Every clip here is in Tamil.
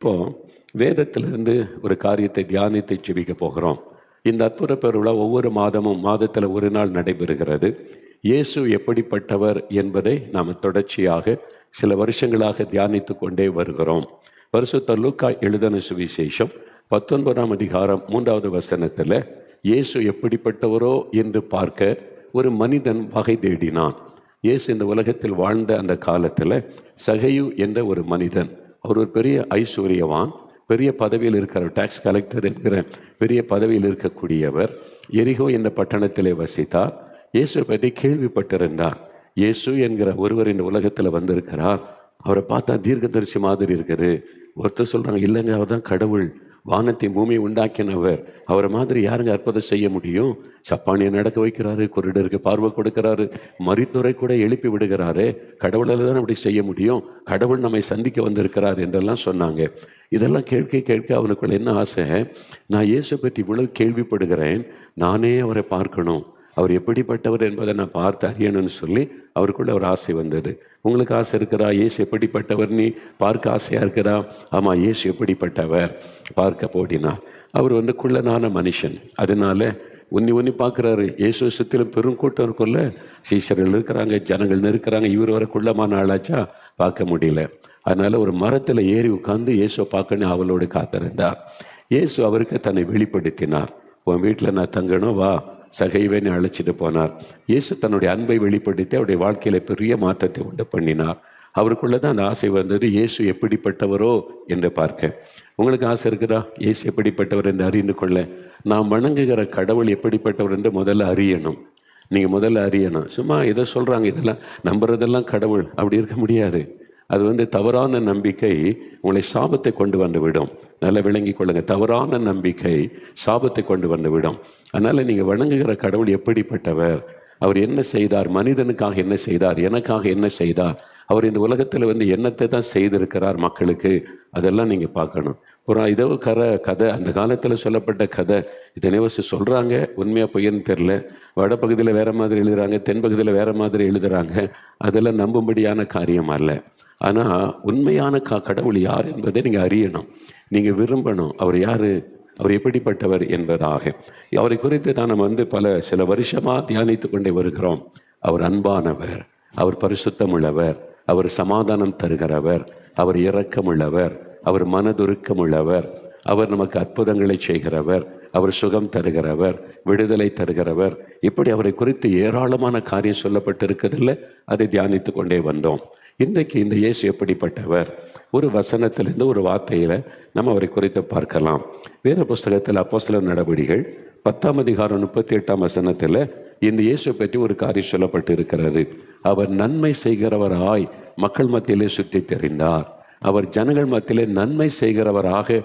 இப்போ வேதத்திலிருந்து ஒரு காரியத்தை தியானித்து ஜெபிக்க போகிறோம். இந்த அற்புத பெருவிழா ஒவ்வொரு மாதத்தில் ஒரு நாள் நடைபெறுகிறது. இயேசு எப்படிப்பட்டவர் என்பதை நாம் தொடர்ச்சியாக சில வருஷங்களாக தியானித்து கொண்டே வருகிறோம். பரிசுத்த லூக்கா எழுதின சுவிசேஷம் 19ஆம் அதிகாரம் 3வது வசனத்தில் இயேசு எப்படிப்பட்டவரோ என்று பார்க்க ஒரு மனிதன் வகை தேடினான். இயேசு இந்த உலகத்தில் வாழ்ந்த அந்த காலத்தில் சகையு என்ற ஒரு மனிதன், அவர் ஒரு பெரிய ஐஸ்வர்யவான், பெரிய பதவியில் இருக்கிற டாக்ஸ் கலெக்டர் என்கிற பெரிய பதவியில் இருக்கக்கூடியவர். எரிகோ என்ற பட்டணத்திலே வசித்தார். இயேசு பற்றி கேள்விப்பட்டிருந்தார். இயேசு என்கிற ஒருவர் இந்த உலகத்தில் வந்திருக்கிறார், அவரை பார்த்தா தீர்க்கதரிசி மாதிரி இருக்குது. ஒருத்தர் சொல்கிறாங்க, இல்லைங்க அவர் தான் கடவுள், வானத்தையும் பூமியை உண்டாக்கினவர், அவரை மாதிரி யாருங்க அற்புதம் செய்ய முடியும்? சப்பானியை நடக்க வைக்கிறாரு, குருடருக்கு பார்வை கொடுக்கிறாரு, மரித்துரை கூட எழுப்பி விடுகிறாரு, கடவுளால் தான் அப்படி செய்ய முடியும், கடவுள் நம்மை சந்திக்க வந்திருக்கிறார் என்றெல்லாம் சொன்னாங்க. இதெல்லாம் கேட்க கேட்க அவனுக்குள்ள என்ன ஆசை, நான் இயேசு பற்றி இவ்வளவு கேள்விப்படுகிறேன், நானே அவரை பார்க்கணும், அவர் எப்படிப்பட்டவர் என்பதை நான் பார்த்து அறியணும்னு சொல்லி அவருக்குள்ள ஒரு ஆசை வந்தது. உங்களுக்கு ஆசை இருக்கிறா இயேசு எப்படிப்பட்டவர் நீ பார்க்க ஆசையாக இருக்கிறா? ஆமாம், இயேசு எப்படிப்பட்டவர் பார்க்க போடினா. அவர் குள்ளனான மனுஷன், அதனால உன்னி பார்க்குறாரு. இயேசு சுற்றிலும் பெருங்கூட்டம் இருக்குல்ல, சீஷர்கள் இருக்கிறாங்க, ஜனங்கள் இருக்கிறாங்க, இவர் வர குள்ளமான ஆளாச்சா பார்க்க முடியல. அதனால ஒரு மரத்தில் ஏறி உட்கார்ந்து இயேசுவை பார்க்கணும் அவளோடு காத்திருந்தார். இயேசு அவருக்கு தன்னை வெளிப்படுத்தினார். உன் வீட்டில் நான் தங்கணும், வா, சகைவேன்னு அழைச்சிட்டு போனார். இயேசு தன்னுடைய அன்பை வெளிப்படுத்தி அவருடைய வாழ்க்கையில பெரிய மாற்றத்தை உண்டு பண்ணினார். அவருக்குள்ளதான் அந்த ஆசை வந்தது, இயேசு எப்படிப்பட்டவரோ என்று பார்க்க. உங்களுக்கு ஆசை இருக்குதா இயேசு எப்படிப்பட்டவர் என்று அறிந்து கொள்ள? நாம் வணங்குகிற கடவுள் எப்படிப்பட்டவர் என்று முதல்ல அறியணும். நீங்கள் முதல்ல அறியணும். சும்மா இதை சொல்கிறாங்க, இதெல்லாம் நம்புறதெல்லாம் கடவுள், அப்படி இருக்க முடியாது. அது தவறான நம்பிக்கை உங்களை சாபத்தை கொண்டு வந்து விடும். நல்லா விளங்கி கொள்ளுங்க, தவறான நம்பிக்கை சாபத்தை கொண்டு வந்து விடும். அதனால் நீங்கள் வணங்குகிற கடவுள் எப்படிப்பட்டவர், அவர் என்ன செய்தார், மனிதனுக்காக என்ன செய்தார், எனக்காக என்ன செய்தார், அவர் இந்த உலகத்தில் என்னத்தை தான் செய்திருக்கிறார் மக்களுக்கு, அதெல்லாம் நீங்கள் பார்க்கணும். இதோ கதை, அந்த காலத்தில் சொல்லப்பட்ட கதை, இதனை சொல்கிறாங்க, உண்மையாக பொய்யன்னு தெரில. வடப்பகுதியில் வேறு மாதிரி எழுதுகிறாங்க, தென்பகுதியில் வேறு மாதிரி எழுதுகிறாங்க. அதெல்லாம் நம்பும்படியான காரியம் அல்ல. ஆனால் உண்மையான கடவுள் யார் என்பதை நீங்கள் அறியணும், நீங்கள் விரும்பணும். அவர் யார், அவர் எப்படிப்பட்டவர் என்பதாக அவரை குறித்து தான் நம்ம சில வருஷமாக தியானித்து கொண்டே வருகிறோம். அவர் அன்பானவர், அவர் பரிசுத்தமுள்ளவர், அவர் சமாதானம் தருகிறவர், அவர் இரக்கமுள்ளவர், அவர் மனதுருக்கமுள்ளவர், அவர் நமக்கு அற்புதங்களை செய்கிறவர், அவர் சுகம் தருகிறவர், விடுதலை தருகிறவர். இப்படி அவரை குறித்து ஏராளமான காரியம் சொல்லப்பட்டிருக்கிறதில்ல, அதை தியானித்து கொண்டே வந்தோம். இன்றைக்கு இந்த இயேசு எப்படிப்பட்டவர், ஒரு வசனத்திலிருந்து ஒரு வார்த்தையில் நம்ம அவரை குறித்து பார்க்கலாம். வேத புஸ்தகத்தில் அப்போஸ்தலர் நடவடிக்கைகள் 10ஆம் அதிகாரம் 38ஆம் வசனத்தில் இந்த இயேசு பற்றி ஒரு காரியம் சொல்லப்பட்டு இருக்கிறது. அவர் நன்மை செய்கிறவராய் மக்கள் மத்தியிலே சுற்றி தெரிந்தார். அவர் ஜனங்கள் மத்தியிலே நன்மை செய்கிறவராக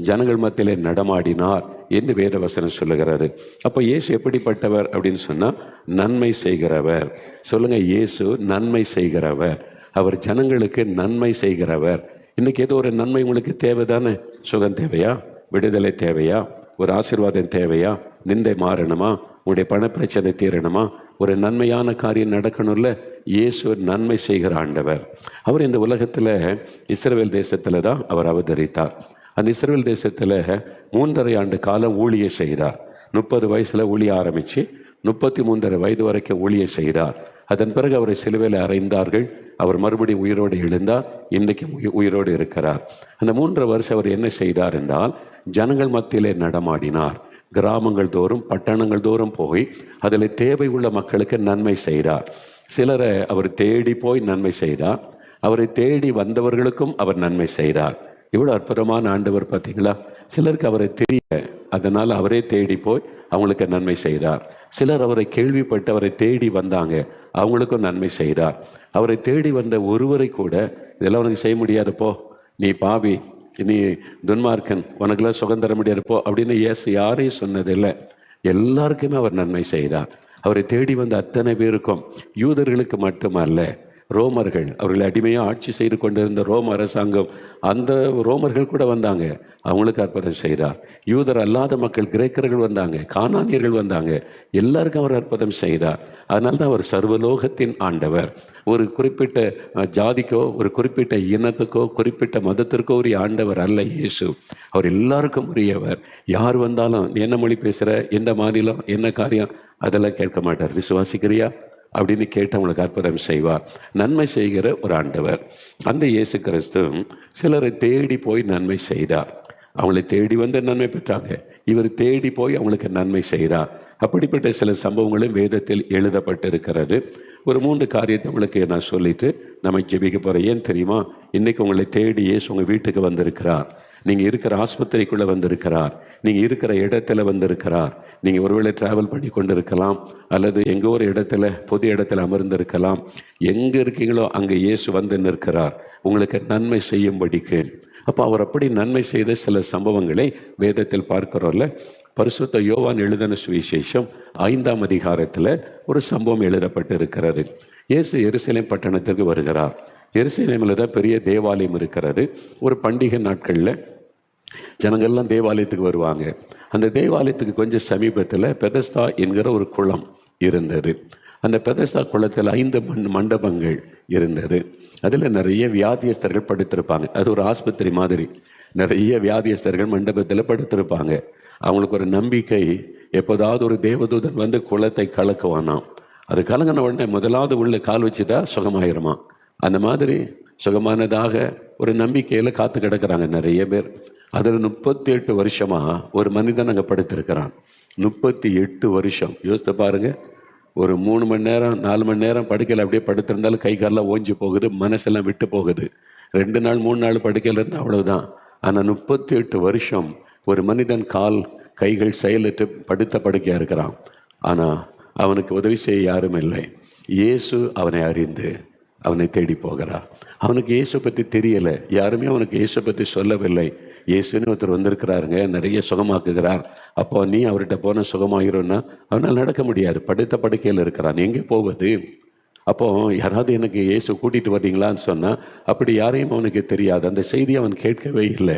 ஜனங்கள் மத்தியிலே நடமாடினார் என்று வேத வசனம் சொல்லுகிறாரு. அப்போ இயேசு எப்படிப்பட்டவர் அப்படின்னு சொன்னால் நன்மை செய்கிறவர். சொல்லுங்க, இயேசு நன்மை செய்கிறவர், அவர் ஜனங்களுக்கு நன்மை செய்கிறவர். இன்னைக்கு ஏதோ ஒரு நன்மை உங்களுக்கு தேவை தானே? சுகம் தேவையா, விடுதலை தேவையா, ஒரு ஆசீர்வாதம் தேவையா, நிந்தை மாறணுமா, உங்களுடைய பண பிரச்சனை தீரணுமா, ஒரு நன்மையான காரியம் நடக்கணும்ல? இயேசு நன்மை செய்கிற ஆண்டவர். அவர் இந்த உலகத்தில் இஸ்ரவேல் தேசத்தில் தான் அவர் அவதரித்தார். அந்த இஸ்ரவேல் தேசத்தில் 3.5 ஆண்டு காலம் ஊழிய செய்தார். 30 வயசில் ஊழிய ஆரம்பித்து 33 வயது வரைக்கும் ஊழிய செய்தார். அதன் பிறகு அவரை சிலுவையில் அறைந்தார்கள். அவர் மறுபடியும் உயிரோடு எழுந்தார். இன்றைக்கு உயிரோடு இருக்கிறார். அந்த 3 வருஷம் அவர் என்ன செய்தார் என்றால், ஜனங்கள் மத்தியிலே நடமாடினார். கிராமங்கள் தோறும் பட்டணங்கள் தோறும் போய் அதில் தேவை உள்ள மக்களுக்கு நன்மை செய்தார். சிலரை அவர் தேடி போய் நன்மை செய்தார். அவரை தேடி வந்தவர்களுக்கும் அவர் நன்மை செய்தார். இவ்வளோ அற்புதமான ஆண்டவர் பார்த்தீங்களா? சிலருக்கு அவரை தெரியல, அதனால் அவரே தேடி போய் அவங்களுக்கு நன்மை செய்தார். சிலர் அவரை கேள்விப்பட்டு அவரை தேடி வந்தாங்க, அவங்களுக்கும் நன்மை செய்தார். அவரை தேடி வந்த ஒருவரை கூட இதெல்லாம் உனக்கு செய்ய முடியாதுப்போ, நீ பாவி, நீ துன்மார்க்கன், உனக்கெல்லாம் சுகம் தர முடியாதுப்போ அப்படின்னு யாரையும் சொன்னதில்லை. எல்லாருக்குமே அவர் நன்மை செய்தார். அவரை தேடி வந்த அத்தனை பேருக்கும், யூதர்களுக்கு மட்டுமல்ல, ரோமர்கள், அவர்களை அடிமையாக ஆட்சி செய்து கொண்டிருந்த ரோம அரசாங்கம், அந்த ரோமர்கள் கூட வந்தாங்க, அவங்களுக்கு அற்புதம் செய்கிறார். யூதர் அல்லாத மக்கள், கிரேக்கர்கள் வந்தாங்க, கானானியர்கள் வந்தாங்க, எல்லாருக்கும் அவர் அற்புதம் செய்கிறார். அதனால தான் அவர் சர்வலோகத்தின் ஆண்டவர். ஒரு குறிப்பிட்ட ஜாதிக்கோ, ஒரு குறிப்பிட்ட இனத்துக்கோ, குறிப்பிட்ட மதத்திற்கோ உரிய ஆண்டவர் அல்ல இயேசு. அவர் எல்லாருக்கும் உரியவர். யார் வந்தாலும் நீ என்ன மொழி பேசுகிற, எந்த மாநிலம், என்ன காரியம், அதெல்லாம் கேட்க மாட்டார். விசுவாசிக்கிறியா அப்படின்னு கேட்டு அவங்களுக்கு அற்புதம் செய்வார். நன்மை செய்கிற ஒரு ஆண்டவர். அந்த இயேசு கிறிஸ்து சிலரை தேடி போய் நன்மை செய்தார். அவங்களை தேடி வந்து நன்மை பெற்றாங்க. இவர் தேடி போய் அவங்களுக்கு நன்மை செய்கிறார். அப்படிப்பட்ட சில சம்பவங்களும் வேதத்தில் எழுதப்பட்டிருக்கிறது. ஒரு 3 காரியத்தை உங்களுக்கு நான் சொல்லிட்டு நம்ம ஜெபிக்க போகிறேன். ஏன் தெரியுமா? இன்றைக்கி உங்களை தேடி இயேசு உங்கள் வீட்டுக்கு வந்திருக்கிறார். நீங்கள் இருக்கிற ஆஸ்பத்திரிக்குள்ளே வந்திருக்கிறார். நீங்கள் இருக்கிற இடத்துல வந்திருக்கிறார். நீங்கள் ஒருவேளை ட்ராவல் பண்ணி கொண்டு இருக்கலாம், அல்லது எங்கோ ஒரு இடத்துல, பொது இடத்துல அமர்ந்திருக்கலாம். எங்கே இருக்கீங்களோ அங்கே இயேசு வந்து நிற்கிறார் உங்களுக்கு நன்மை செய்யும்படிக்கு. அப்போ அவர் அப்படி நன்மை செய்த சில சம்பவங்களை வேதத்தில் பார்க்கிறோம்ல. பரிசுத்த யோவான் எழுதின சுவிசேஷம் 5ஆம் அதிகாரத்தில் ஒரு சம்பவம் எழுதப்பட்டு இருக்கிறது. இயேசு எருசலேம் பட்டணத்திற்கு வருகிறார். எருசலேமில் தான் பெரிய தேவாலயம் இருக்கிறது. ஒரு பண்டிகை நாட்களில் ஜனங்கள்லாம் தேவாலயத்துக்கு வருவாங்க. அந்த தேவாலயத்துக்கு கொஞ்சம் சமீபத்தில் பெதஸ்தா என்கிற ஒரு குளம் இருந்தது. அந்த பெதஸ்தா குளத்தில் 5 மண்டபங்கள் இருந்தது. அதில் நிறைய வியாதியஸ்தர்கள் படுத்திருப்பாங்க. அது ஒரு ஆஸ்பத்திரி மாதிரி. நிறைய வியாதியஸ்தர்கள் மண்டபத்தில் படுத்திருப்பாங்க. அவங்களுக்கு ஒரு நம்பிக்கை, எப்போதாவது ஒரு தேவதூதன் வந்து குளத்தை கலக்குவானாம். அது கலங்கின உடனே முதலாவது உள்ள கால் வச்சுட்டா சுகமாயிருமா. அந்த மாதிரி சுகமானதாக ஒரு நம்பிக்கையில் காத்து கிடக்கிறாங்க நிறைய பேர். அதில் 38 வருஷமாக ஒரு மனிதன் அங்கே படுத்திருக்கிறான். 38 வருஷம். யோசித்து பாருங்க. ஒரு 3 மணி நேரம் 4 மணி நேரம் படுக்கையில் அப்படியே படுத்திருந்தாலும் கை காலெல்லாம் ஓஞ்சி போகுது, மனசெல்லாம் விட்டு போகுது. 2 நாள் 3 நாள் படுக்கையில் இருந்தால் அவ்வளவுதான். ஆனால் 38 வருஷம் ஒரு மனிதன் கால் கைகள் செயலற்று படுத்த படுக்கையாக இருக்கிறான். ஆனால் அவனுக்கு உதவி செய்ய யாரும் இல்லை. இயேசு அவனை அறிந்து அவனை தேடி போகிறார். அவனுக்கு இயேசு பற்றி தெரியலை. யாருமே அவனுக்கு இயேசு பற்றி சொல்லவில்லை. இயேசுன்னு ஒருத்தர் வந்திருக்கிறாருங்க, நிறைய சுகமாக்குகிறார். அப்போ நீ அவர்கிட்ட போன சுகமாகிறோன்னா அவனால் நடக்க முடியாது. படுத்த படுக்கையில் இருக்கிறான். எங்கே போவது? அப்போ யாராவது எனக்கு இயேசு கூட்டிகிட்டு வர்றீங்களான்னு சொன்னால் அப்படி யாரையும் அவனுக்கு தெரியாது. அந்த செய்தியை அவன் கேட்கவே இல்லை.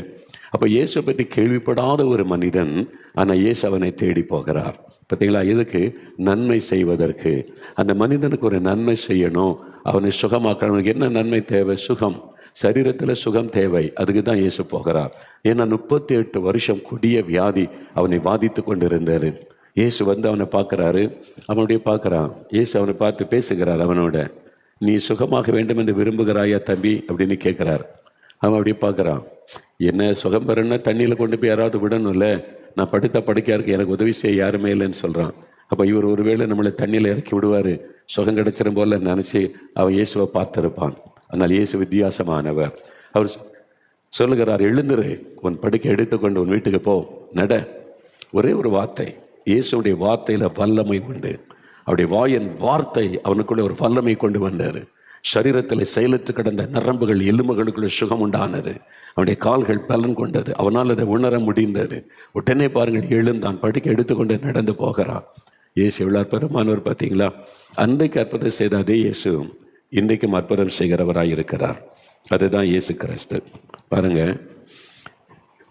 அப்போ இயேசு பற்றி கேள்விப்படாத ஒரு மனிதன், ஆனால் இயேசு அவனை தேடி போகிறார். பார்த்தீங்களா? எதுக்கு? நன்மை செய்வதற்கு. அந்த மனிதனுக்கு ஒரு நன்மை செய்யணும், அவனை சுகமாக்க. அவனுக்கு என்ன நன்மை தேவை? சுகம். சரீரத்தில் சுகம் தேவை. அதுக்கு தான் இயேசு போகிறார். ஏன்னா 38 வருஷம் கொடிய வியாதி அவனை பாதித்து கொண்டிருந்தார். இயேசு வந்து அவனை பார்க்குறாரு. அவனுடைய பார்க்குறான். இயேசு அவனை பார்த்து பேசுகிறார். அவனோட, நீ சுகமாக வேண்டும் என்று விரும்புகிறாயா தம்பி அப்படின்னு கேட்குறார். அவன் அப்படியே பார்க்குறான். என்ன சுகம் பெறன்னா தண்ணியில் கொண்டு போய் யாராவது விடணும்ல, நான் படுத்த படுக்கையாக இருக்கு, எனக்கு உதவி செய்ய யாருமே இல்லைன்னு சொல்கிறான். அப்போ இவர் ஒருவேளை நம்மளை தண்ணியில் இறக்கி விடுவார், சுகம் கிடைச்சிடும் போல நினச்சி அவன் இயேசுவை பார்த்துருப்பான். அதனால் இயேசு வித்தியாசமானவர். அவர் சொல்லுகிறார், எழுந்துரு, உன் படுக்கை எடுத்துக்கொண்டு உன் வீட்டுக்கு போ, நட. ஒரே ஒரு வார்த்தை. இயேசுடைய வார்த்தையில் வல்லமை உண்டு. அவருடைய வாயின் வார்த்தை அவனுக்குள்ளே ஒரு வல்லமை கொண்டு வந்தார். சரீரத்தில் செயலற்று கிடந்த நரம்புகள் எலும்புகளுக்குள்ள சுகம் உண்டானது. அவனுடைய கால்கள் பலன் கொண்டது. அவனால் அதை உணர முடிந்தது. உடனே பாருங்கள், எழுந்தான், படுக்கை எடுத்துக்கொண்டு நடந்து போகிறான். இயேசு எவ்வளோ அற்புதமானவர் பார்த்தீங்களா? அன்றைக்கு அற்புதம் செய்த அதே இயேசு இன்றைக்கும் அற்புதம் செய்கிறவராக இருக்கிறார். அதுதான் இயேசு கிறிஸ்து. பாருங்க,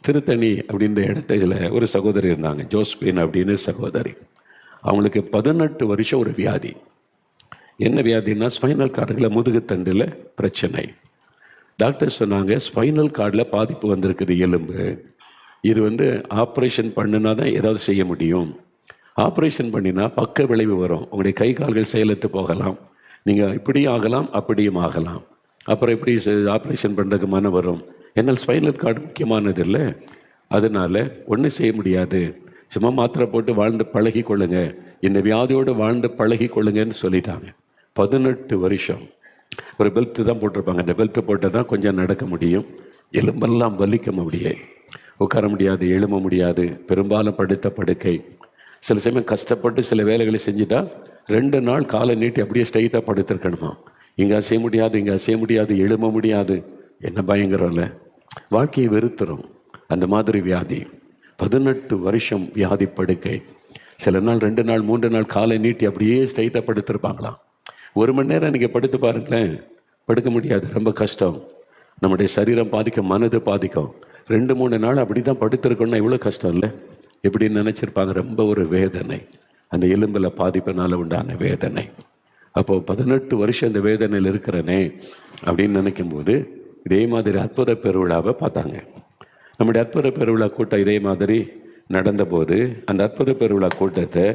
திருத்தணி அப்படின்ற இடத்துல ஒரு சகோதரி இருந்தாங்க, ஜோஸ்பின் அப்படின்னு சகோதரி. அவங்களுக்கு 18 வருஷம் ஒரு வியாதி. என்ன வியாதின்னா ஸ்பைனல் கார்டில் முதுகுத்தண்டில் பிரச்சனை. டாக்டர் சொன்னாங்க, ஸ்பைனல் கார்டில் பாதிப்பு வந்திருக்குது, எலும்பு. இது ஆப்ரேஷன் பண்ணினா தான் ஏதாவது செய்ய முடியும். ஆப்ரேஷன் பண்ணினா பக்க விளைவு வரும். உங்களுடைய கை கால்கள் செயலற்று போகலாம். நீங்கள் இப்படியும் ஆகலாம், அப்படியும் ஆகலாம். அப்புறம் எப்படி ஆப்ரேஷன் பண்ணுறதுக்கு மனம் வரும். என்னால் ஸ்பைனல் கார்டு முக்கியமானது இல்லை. அதனால் ஒன்றும் செய்ய முடியாது, சும்மா மாத்திரை போட்டு வாழ்ந்து பழகி கொள்ளுங்க, இந்த வியாதியோடு வாழ்ந்து பழகி கொள்ளுங்கன்னு சொல்லிட்டாங்க. 18 வருஷம் ஒரு பெல்ட் தான் போட்டிருப்பாங்க. அந்த பெல்ட் போட்டால் தான் கொஞ்சம் நடக்க முடியும். எலும்பெல்லாம் வலிக்க முடியே, உட்கார முடியாது, எழும்ப முடியாது, பெரும்பாலும் படுத்த படுக்கை. சில சமயம் கஷ்டப்பட்டு சில வேலைகளை செஞ்சுட்டா 2 நாள் காலை நீட்டி அப்படியே ஸ்ட்ரைட்டாக படுத்திருக்கணுமா. இங்கே அசைய முடியாது, இங்கே அசைய முடியாது, எழும்ப முடியாது. என்ன பயங்கரம்ல, வாழ்க்கையை வெறுத்துரும் அந்த மாதிரி வியாதி. 18 வருஷம் வியாதி படுக்கை. சில நாள் 2 நாள் 3 நாள் காலை நீட்டி அப்படியே ஸ்ட்ரைட்டாக படுத்திருப்பாங்களாம். 1 மணி நேரம் நீங்கள் படுத்து பாருங்களேன், படுக்க முடியாது, ரொம்ப கஷ்டம். நம்முடைய சரீரம் பாதிக்கும், மனது பாதிக்கும். 2-3 நாள் அப்படி தான் படுத்திருக்கோன்னா எவ்வளோ கஷ்டம் இல்லை? எப்படின்னு நினச்சிருப்பாங்க. ரொம்ப ஒரு வேதனை, அந்த எலும்பில் பாதிப்பினால் உண்டான வேதனை. அப்போது 18 வருஷம் இந்த வேதனையில் இருக்கிறனே அப்படின்னு நினைக்கும்போது இதே மாதிரி அற்புத பெருவிழாவை பார்த்தாங்க. நம்முடைய அற்புத பெருவிழா கூட்டம் இதே மாதிரி நடந்தபோது அந்த அற்புத பெருவிழா கூட்டத்தை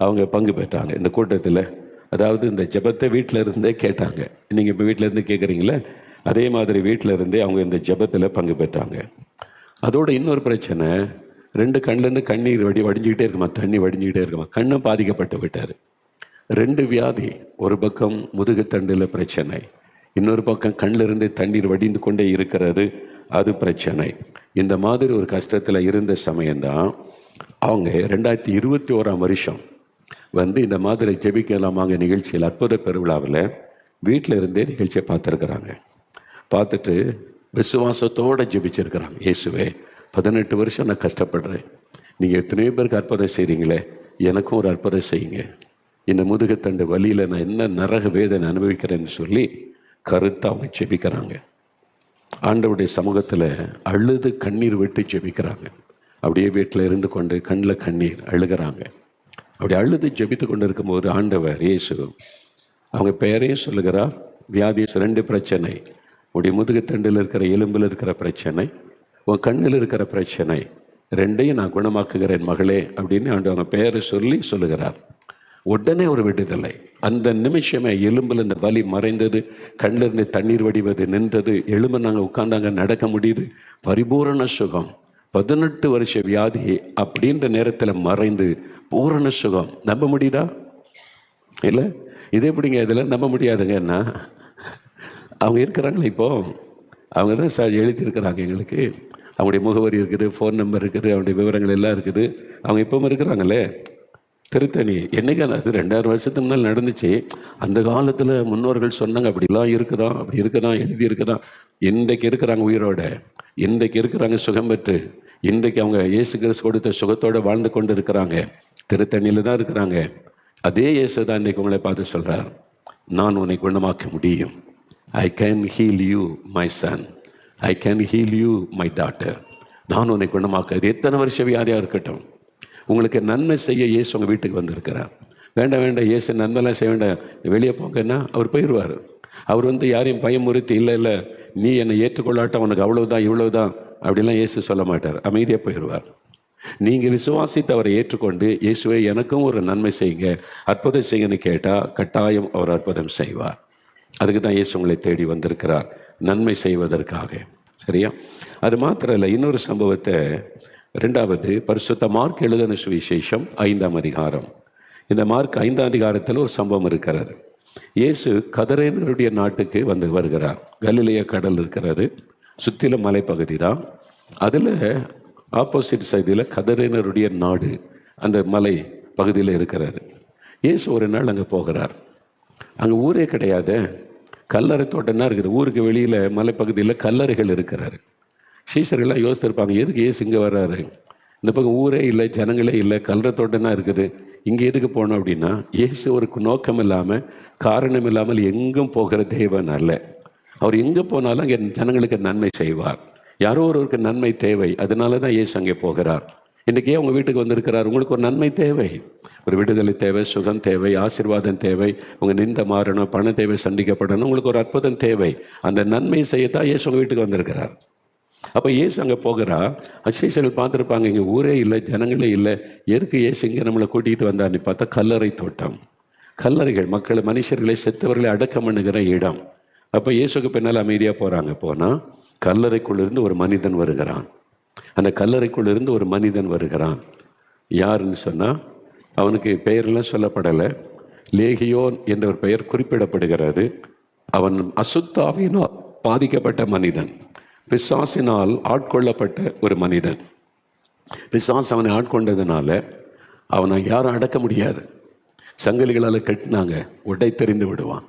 அவங்க பங்கு பெற்றாங்க. இந்த கூட்டத்தில் அதாவது இந்த ஜெபத்தை வீட்டில் இருந்தே கேட்டாங்க. நீங்கள் இப்போ வீட்டில் இருந்து கேட்குறீங்களே, அதே மாதிரி வீட்டில் இருந்தே அவங்க இந்த ஜெபத்தில் பங்கு பெற்றாங்க. அதோட இன்னொரு பிரச்சனை, 2 கண்லேருந்து கண்ணீர் வடிஞ்சிக்கிட்டே இருக்குமா, தண்ணி வடிஞ்சிக்கிட்டே இருக்குமா. கண்ணும் பாதிக்கப்பட்டு விட்டார். 2 வியாதி, ஒரு பக்கம் முதுகுத்தண்டில் பிரச்சனை, இன்னொரு பக்கம் கண்ணிலிருந்து தண்ணீர் வடிந்து கொண்டே இருக்கிறது, அது பிரச்சனை. இந்த மாதிரி ஒரு கஷ்டத்தில் இருந்த சமயம்தான் அவங்க 2021 வருஷம் இந்த மாதிரி ஜெபிக்கலாமாங்க நிகழ்ச்சியில், அற்புத பெருவிழாவில் வீட்டில் இருந்தே நிகழ்ச்சியை பார்த்துருக்குறாங்க. பார்த்துட்டு விசுவாசத்தோடு ஜெபிச்சிருக்கிறாங்க. இயேசுவே, 18 வருஷம் நான் கஷ்டப்படுறேன், நீங்கள் எத்தனையோ பேருக்கு அற்புதம் செய்கிறீங்களே, எனக்கும் ஒரு அற்புதம் செய்யுங்க. இந்த முதுகுத்தண்டு வலியில் நான் என்ன நரக வேதனை அனுபவிக்கிறேன்னு சொல்லி கருத்தாக அவங்க ஜெபிக்கிறாங்க. ஆண்டவருடைய சமூகத்தில் அழுது கண்ணீர் விட்டு ஜெபிக்கிறாங்க. அப்படியே வீட்டில் இருந்து கொண்டு கண்ணில் கண்ணீர் அழுகிறாங்க. அப்படி அழுது ஜெபித்து கொண்டு இருக்கும்போது ஆண்டவர் இயேசு அவங்க பெயரையும் சொல்லுகிறார். வியாதி 2 பிரச்சனை, உடைய முதுகுத்தண்டில் இருக்கிற எலும்பில் இருக்கிற பிரச்சனை, உன் கண்ணில் இருக்கிற பிரச்சனை, 2ஐயும் நான் குணமாக்குகிறேன் மகளே அப்படின்னு அவங்க பெயரை சொல்லி சொல்லுகிறார். உடனே ஒரு விடுதலை. அந்த நிமிஷமே எலும்பில் இந்த வலி மறைந்தது, கண்ணிலிருந்து தண்ணீர் வடிவது நின்றது, எலும்பு நாங்கள் உட்கார்ந்தாங்க, நடக்க முடியுது, பரிபூரண சுகம். 18 வருஷ வியாதி அப்படின்ற நேரத்தில் மறைந்து பூரண சுகம். நம்ப முடியுதா? இல்லை, இது எப்படிங்க இதில் நம்ப முடியாதுங்கன்னா, அவங்க இருக்கிறாங்களே இப்போ, அவங்க தான் எழுதியிருக்கிறாங்க எங்களுக்கு. அவங்களுடைய முகவரி இருக்குது, ஃபோன் நம்பர் இருக்குது, அவங்களுடைய விவரங்கள் எல்லாம் இருக்குது. அவங்க இப்பவும் இருக்கிறாங்களே திருத்தணி. என்னைக்கு அது 2000 வருஷத்துக்கு முன்னால் நடந்துச்சு. அந்த காலத்தில் முன்னோர்கள் சொன்னாங்க அப்படிலாம் இருக்குதான், அப்படி இருக்குதான், எழுதி இருக்குதான். இன்றைக்கு இருக்கிறாங்க உயிரோட, இன்றைக்கு இருக்கிறாங்க சுகம் பெற்று, இன்றைக்கு அவங்க இயேசு கிறிஸ்து கொடுத்த சுகத்தோடு வாழ்ந்து கொண்டு இருக்கிறாங்க. திருத்தணியில் தான் இருக்கிறாங்க. அதே இயேசு தான் இன்றைக்கு உங்களை பார்த்து சொல்கிறார், நான் உன்னை குணமாக்க முடியும். I can heel you my son, I can heel you my daughter. நான் உன்னை குணமாக்க, இது எத்தனை வருஷ வியாதியாக இருக்கட்டும், உங்களுக்கு நன்மை செய்ய இயேசு உங்கள் வீட்டுக்கு வந்திருக்கிறார். வேண்டாம் இயேசு நன்மைலாம் செய்ய வேண்டாம், வெளியே போங்கன்னா அவர் போயிடுவார். அவர் யாரையும் பயமுறுத்தி இல்லை நீ என்னை ஏற்றுக்கொள்ளாட்டம், உனக்கு அவ்வளவுதான் இவ்வளவுதான் அப்படிலாம் இயேசு சொல்ல மாட்டார். அமைதியாக போயிடுவார். நீங்கள் விசுவாசித்து அவரை ஏற்றுக்கொண்டு, இயேசுவை எனக்கும் ஒரு நன்மை செய்யுங்க, அற்புதம் செய்யுங்கன்னு கேட்டால் கட்டாயம் அவர் அற்புதம் செய்வார். அதுக்கு தான் இயேசு உங்களை தேடி வந்திருக்கிறார், நன்மை செய்வதற்காக. சரியா? அது மாத்திரம் இல்லை, இன்னொரு சம்பவத்தை, 2வது பரிசுத்த மார்க் எழுதின சுவிசேஷம் 5ஆம் அதிகாரம். இந்த மார்க் 5ஆம் அதிகாரத்தில் ஒரு சம்பவம் இருக்கிறது. இயேசு கதரேனருடைய நாட்டுக்கு வருகிறார். கலிலேய கடல் இருக்கிறது, சுற்றிலும் மலைப்பகுதி தான். அதில் ஆப்போசிட் சைடில் கதரேனருடைய நாடு, அந்த மலை பகுதியில் இருக்கிறது. இயேசு ஒரு நாள் அங்கே போகிறார். அங்கே ஊரே கிடையாது, கல்லறை தோட்டம் தான் இருக்குது. ஊருக்கு வெளியில் மலைப்பகுதியில் கல்லறைகள் இருக்கிறாரு. சீசர்கள்லாம் யோசித்திருப்பாங்க, எதுக்கு இயேசு இங்கே வர்றாரு, இந்த பக்கம் ஊரே இல்லை, ஜனங்களே இல்லை, கல்லறை தோட்டம் தான் இருக்குது, இங்கே எதுக்கு போனோம் அப்படின்னா, இயேசு ஒரு நோக்கம் இல்லாமல் காரணம் இல்லாமல் எங்கும் போகிற தேவன் அல்ல. அவர் எங்கே போனாலும் அங்கே ஜனங்களுக்கு நன்மை செய்வார். யாரோ ஒருவருக்கு நன்மை தேவை, அதனால தான் இயேசு அங்கே போகிறார். இன்றைக்கே உங்கள் வீட்டுக்கு வந்திருக்கிறார். உங்களுக்கு ஒரு நன்மை தேவை, ஒரு விடுதலை தேவை, சுகம் தேவை, ஆசீர்வாதம் தேவை, உங்கள் நிந்த மாறணும், பண தேவை சந்திக்கப்படணும், உங்களுக்கு ஒரு அற்புதம் தேவை. அந்த நன்மை செய்யத்தான் இயேசு உங்கள் வீட்டுக்கு வந்திருக்கிறார். அப்போ இயேசு அங்கே போகிறா. சீசர்கள் பார்த்துருப்பாங்க, இங்கே ஊரே இல்லை, ஜனங்களே இல்லை, எதுக்கு இயேசு இங்கே நம்மளை கூட்டிகிட்டு வந்தான்னு பார்த்தா கல்லறை தோட்டம், கல்லறைகள், மக்களை, மனுஷர்களை, செத்தவர்களை அடக்கம் பண்ணுகிற இடம். அப்போ இயேசுக்கு பின்னால் அமைதியாக போகிறாங்க. போனால் கல்லறைக்குள்ளிருந்து ஒரு மனிதன் வருகிறான். அந்த கல்லறைக்குள்ளிருந்து ஒரு மனிதன் வருகிறான். யாருன்னு சொன்னால், அவனுக்கு பெயரெல்லாம் சொல்லப்படலை, லேகியோன் என்ற ஒரு பெயர் குறிப்பிடப்படுகிறது. அவன் அசுத்தாவினால் பாதிக்கப்பட்ட மனிதன், பிசாசினால் ஆட்கொள்ளப்பட்ட ஒரு மனிதன். பிசாசு அவனை ஆட்கொண்டதுனால அவனை யாரும் அடக்க முடியாது. சங்கிலிகளால் கட்டினாங்க, உடை தெரிந்து விடுவான்.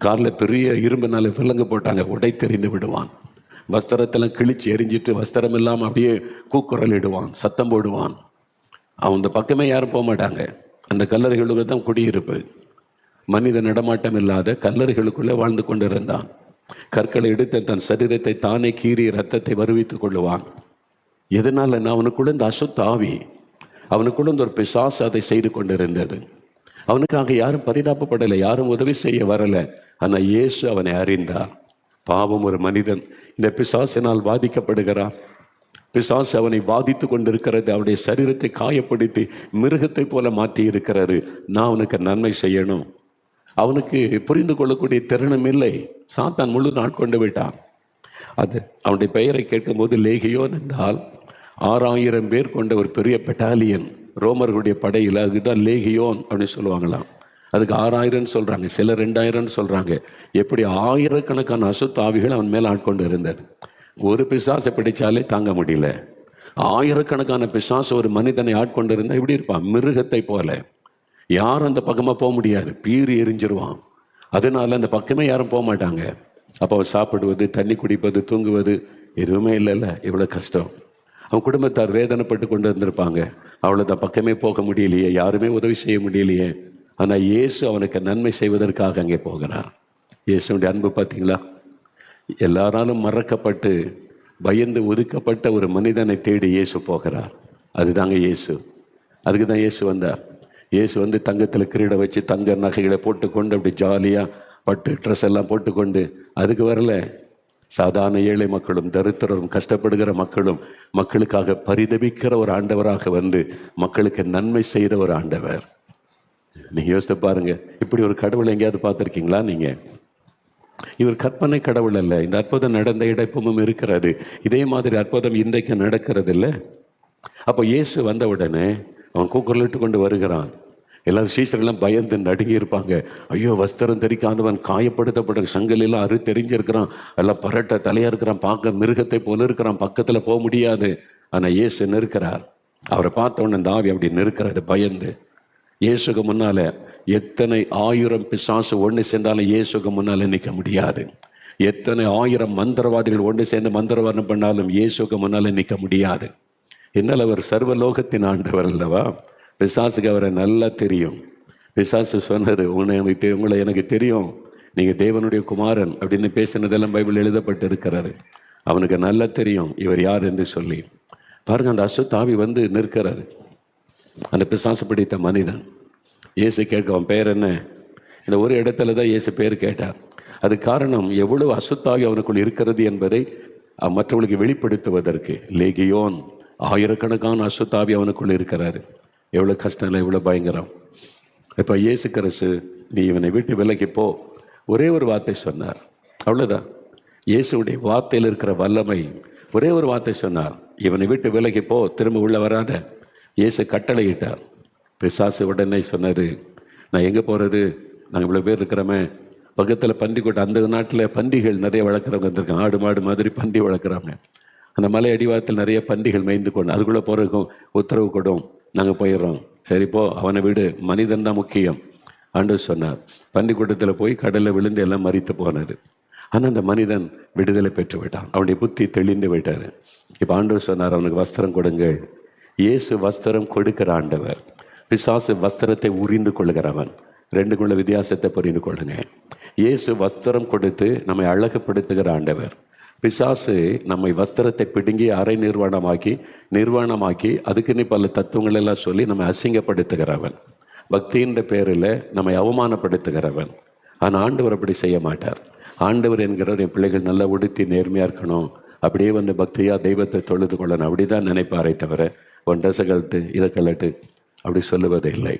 காரில் பெரிய இரும்புனால விலங்கு போட்டாங்க, உடை தெரிந்து விடுவான். வஸ்திரத்தெல்லாம் கிழிச்சு எரிஞ்சிட்டு வஸ்திரம் இல்லாமல் அப்படியே கூக்குரல் இடுவான், சத்தம் போடுவான். அவன் இந்த பக்கமே யாரும் போக மாட்டாங்க. அந்த கல்லறைகளுக்கு தான் குடியிருப்பு. மனித நடமாட்டம் இல்லாத கல்லறைகளுக்குள்ளே வாழ்ந்து கொண்டிருந்தான். கற்களை எடுத்து தன் சரீரத்தை தானே கீறி ரத்தத்தை வருவித்துக் கொள்ளுவான். எதனால அவனுக்குள்ள இந்த அசுத்த ஆவி, அவனுக்குள்ள ஒரு பிசாசு அதை செய்து கொண்டிருந்தது. அவனுக்காக யாரும் பரிதாபப்படலை, யாரும் உதவி செய்ய வரலை. ஆனால் இயேசு அவனை அறிந்தார். பாவம் ஒரு மனிதன் இந்த பிசாசினால் பாதிக்கப்படுகிறான். பிசாசு அவனை பாதித்து கொண்டிருக்கிறது. அவனுடைய சரீரத்தை காயப்படுத்தி மிருகத்தை போல மாற்றி இருக்கிறாரு. நான் அவனுக்கு நன்மை செய்யணும். அவனுக்கு புரிந்து கொள்ளக்கூடிய திறனும் இல்லை. சாத்தான் முழு நாள் கொண்டு விட்டான். அது அவனுடைய பெயரை கேட்கும்போது லேகியோன் என்றால் 6000 பேர் கொண்ட ஒரு பெரிய பெட்டாலியன் ரோமர்களுடைய படையில். அதுதான் லேகியோன் அப்படின்னு சொல்லுவாங்களாம். அதுக்கு 6000 சொல்கிறாங்க, சிலர் 2000 சொல்கிறாங்க. எப்படி ஆயிரக்கணக்கான அசுத்த ஆவிகள் அவன் மேலே ஆட்கொண்டு இருந்தது. ஒரு பிசாசை பிடிச்சாலே தாங்க முடியல. ஆயிரக்கணக்கான பிசாசு ஒரு மனிதனை ஆட்கொண்டு இருந்தால் எப்படி இருப்பான்? மிருகத்தை போல. யாரும் அந்த பக்கமாக போக முடியாது, பீறி எரிஞ்சிருவான். அதனால அந்த பக்கமே யாரும் போக மாட்டாங்க. அப்போ அவன் சாப்பிடுவது, தண்ணி குடிப்பது, தூங்குவது எதுவுமே இல்லைல்ல. எவ்வளோ கஷ்டம். அவன் குடும்பத்தார் வேதனைப்பட்டு கொண்டு இருந்திருப்பாங்க. அவ்வளோதான், பக்கமே போக முடியலையே, யாருமே உதவி செய்ய முடியலையே. ஆனால் இயேசு அவனுக்கு நன்மை செய்வதற்காக அங்கே போகிறார். இயேசுடைய அன்பு பார்த்தீங்களா? எல்லாராலும் மறக்கப்பட்டு பயந்து ஒதுக்கப்பட்ட ஒரு மனிதனை தேடி இயேசு போகிறார். அதுதாங்க இயேசு. அதுக்கு தான் இயேசு வந்தார். இயேசு வந்து தங்கத்தில் கிரீட வச்சு தங்க நகைகளை போட்டுக்கொண்டு அப்படி ஜாலியாக பட்டு ட்ரெஸ் எல்லாம் போட்டுக்கொண்டு அதுக்கு வரல. சாதாரண ஏழை மக்களும் தரித்திரரும் கஷ்டப்படுகிற மக்களும் மக்களுக்காக பரிதபிக்கிற ஒரு ஆண்டவராக வந்து மக்களுக்கு நன்மை செய்த ஒரு ஆண்டவர். நீங்கள் யோசித்து பாருங்க, இப்படி ஒரு கடவுளை எங்கேயாவது பார்த்துருக்கீங்களா? நீங்கள் இவர் கற்பனை கடவுள் அல்ல. இந்த அற்புதம் நடந்த இடப்பமும் இருக்கிறது. இதே மாதிரி அற்புதம் இன்றைக்கு நடக்கிறது இல்லை. அப்போ இயேசு வந்த உடனே அவன் கூக்குரலிட்டு கொண்டு வருகிறான். எல்லாரும் சீசரெல்லாம் பயந்து நடுங்கி இருப்பாங்க. ஐயோ, வஸ்திரம் தெரிக்காதவன், காயப்படுத்தப்பட்ட சங்கலெல்லாம் அறு தெரிஞ்சிருக்கிறான், எல்லாம் பரட்ட தலையாக இருக்கிறான், பார்க்க மிருகத்தை போல இருக்கிறான், பக்கத்தில் போக முடியாது. ஆனால் இயேசு நிற்கிறார். அவரை பார்த்த உடனே இந்த ஆவி அப்படி நிற்கிறது பயந்து. இயேசுக்கு முன்னால எத்தனை 1000 பிசாசு ஒன்று சேர்ந்தாலும் இயேசுக்கு முன்னால நிற்க முடியாது. எத்தனை 1000 மந்திரவாதிகள் ஒன்று சேர்ந்து மந்திரவாதம் பண்ணாலும் இயேசுக்கு முன்னால நிற்க முடியாது. என்னால் அவர் சர்வலோகத்தின் ஆண்டவர் அல்லவா? பிசாசுக்கு அவரை நல்லா தெரியும். பிசாசு சொன்னது, உங்களை எனக்கு தெரியும், நீங்கள் தேவனுடைய குமாரன் அப்படின்னு பேசினதெல்லாம் பைபிள் எழுதப்பட்டு இருக்கிறாரு. அவனுக்கு நல்லா தெரியும் இவர் யார் என்று சொல்லி. பாருங்க, அந்த அசுத்தாவி வந்து நிற்கிறாரு. அந்த பிசாசு பிடித்த மனிதன் இயேசு கேட்க, அவன் பேர் என்ன? இந்த ஒரு இடத்துல தான் இயேசு பேர் கேட்டார். அது காரணம், எவ்வளவு அசுத்தாவி அவனுக்குள் இருக்கிறது என்பதை மற்றவர்களுக்கு வெளிப்படுத்துவதற்கு. லேகியோன், ஆயிரக்கணக்கான அசுத்தாவி அவனுக்குள் இருக்கிறாரு. எவ்வளோ கஷ்டம் இல்லை, எவ்வளோ பயங்கரம். இப்போ இயேசு கிறிஸ்து, நீ இவனை விட்டு விலகி போ, ஒரே ஒரு வார்த்தை சொன்னார், அவ்வளோதான். இயேசுடைய வார்த்தையில் இருக்கிற வல்லமை. ஒரே ஒரு வார்த்தை சொன்னார், இவனை விட்டு விலகி போ, திரும்ப உள்ள வராத. இயேசு கட்டளையிட்டார். பிசாசு உடனே சொன்னார், நான் எங்கே போகிறது? நாங்கள் இவ்வளோ பேர் இருக்கிறோமே. பக்கத்தில் பன்றி கூட்டம், அந்த நாட்டில் பன்றிகள் நிறைய வளர்க்குறவங்க வந்திருக்காங்க. ஆடு மாடு மாதிரி பன்றி வளர்க்குறாங்க. அந்த மலை அடிவாரத்தில் நிறைய பன்றிகள் மேய்ந்து கொண்டு அதுக்குள்ளே போகிறதுக்கும் உத்தரவு கொடும். நாங்கள் போயிடுறோம். சரிப்போ, அவனை விடு, மனிதன் தான் முக்கியம். ஆண்டவர் சொன்னார். பன்றி கூட்டத்தில் போய் கடலில் விழுந்து எல்லாம் மரித்து போனார். ஆனால் அந்த மனிதன் விடுதலை பெற்று விட்டான். அவனுடைய புத்தி தெளிந்து விட்டார். இப்போ ஆண்டவர் சொன்னார், அவனுக்கு வஸ்திரம் கொடுங்கள். இயேசு வஸ்திரம் கொடுக்கிற ஆண்டவர், பிசாசு வஸ்திரத்தை உரிந்து கொள்கிறவன். ரெண்டுக்குள்ள வித்தியாசத்தை புரிந்து கொள்ளுங்க. இயேசு வஸ்திரம் கொடுத்து நம்மை அழகுப்படுத்துகிற ஆண்டவர். பிசாசு நம்மை வஸ்திரத்தை பிடுங்கி அரை நிர்வாணமாக்கி அதுக்குன்னு பல தத்துவங்கள் எல்லாம் சொல்லி நம்மை அசிங்கப்படுத்துகிறவன். பக்தின்ற பேரில் நம்மை அவமானப்படுத்துகிறவன். ஆனால் ஆண்டவர் அப்படி செய்ய மாட்டார். ஆண்டவர் என்கிறவர், என் பிள்ளைகள் நல்லா உடுத்தி நேர்மையாக இருக்கணும், அப்படியே வந்து பக்தியாக தெய்வத்தை தொழுது கொள்ளணும், அப்படி தான் நினைப்பாரை தவிர ஒன் ட்ரெஸ்ஸை கழட்டு, இதை கழட்டு அப்படி சொல்லுவது இல்லை.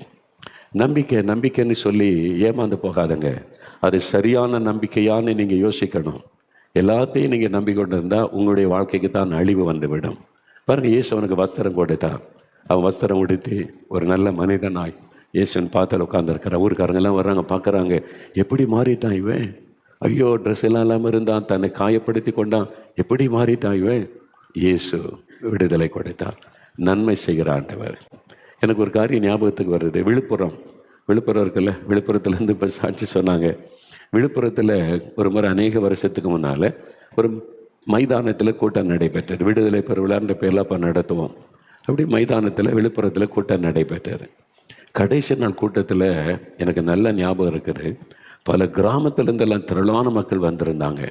நம்பிக்கைன்னு சொல்லி ஏமாந்து போகாதுங்க. அது சரியான நம்பிக்கையான்னு நீங்கள் யோசிக்கணும். எல்லாத்தையும் நீங்கள் நம்பிக்கொண்டு இருந்தால் உங்களுடைய வாழ்க்கைக்கு தான் அழிவு வந்துவிடும். பாருங்கள், இயேசு அவனுக்கு வஸ்திரம் கொடுத்தான். அவன் வஸ்திரம் உடுத்தி ஒரு நல்ல மனிதனாய் இயேசுன்னு பார்த்தால் உட்காந்துருக்கிறான். ஊருக்காரங்கெல்லாம் வர்றாங்க, பார்க்குறாங்க, எப்படி மாறிட்டான் இவன்? ஐயோ, ட்ரெஸ் எல்லாம் இல்லாமல் இருந்தான், தன்னை காயப்படுத்தி கொண்டான், எப்படி மாறிட்டான் இவன்? இயேசு விடுதலை கொடுத்தார். நன்மை செய்கிற ஆண்டவர். எனக்கு ஒரு காரியம் ஞாபகத்துக்கு வருது. விழுப்புரம் இருக்குல்ல, விழுப்புரத்துலேருந்து இப்போ சாட்சி சொன்னாங்க. விழுப்புரத்தில் ஒரு முறை அநேக வருஷத்துக்கு முன்னால் ஒரு மைதானத்தில் கூட்டம் நடைபெற்றது. விடுதலை பெருவிழான்ற பேரில் அப்போ நடத்துவோம். அப்படி மைதானத்தில் விழுப்புரத்தில் கூட்டம் நடைபெற்றது. கடைசி நாள் கூட்டத்தில் எனக்கு நல்ல ஞாபகம் இருக்குது. பல கிராமத்திலிருந்தெல்லாம் திரளான மக்கள் வந்திருந்தாங்க.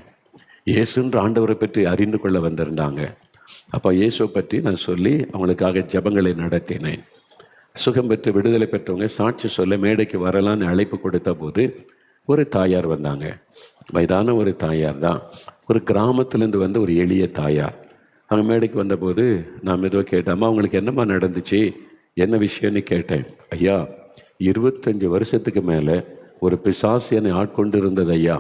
இயேசுன்ற ஆண்டவரை பற்றி அறிந்து கொள்ள வந்திருந்தாங்க. அப்போ இயேசுவை பற்றி நான் சொல்லி அவங்களுக்காக ஜெபங்களை நடத்தினேன். சுகம் பெற்று விடுதலை பெற்றவங்க சாட்சி சொல்ல மேடைக்கு வரலான்னு அழைப்பு கொடுத்த போது ஒரு தாயார் வந்தாங்க. வயதான ஒரு தாயார் தான், ஒரு கிராமத்திலேருந்து வந்த ஒரு எளிய தாயார். அவங்க மேடைக்கு வந்தபோது நான் மெதுவாக கேட்டேம்மா, அவங்களுக்கு என்னம்மா நடந்துச்சு, என்ன விஷயம்னு கேட்டேன். ஐயா, 25 வருஷத்துக்கு மேலே ஒரு பிசாசு என்னை ஆட்கொண்டு இருந்தது ஐயா.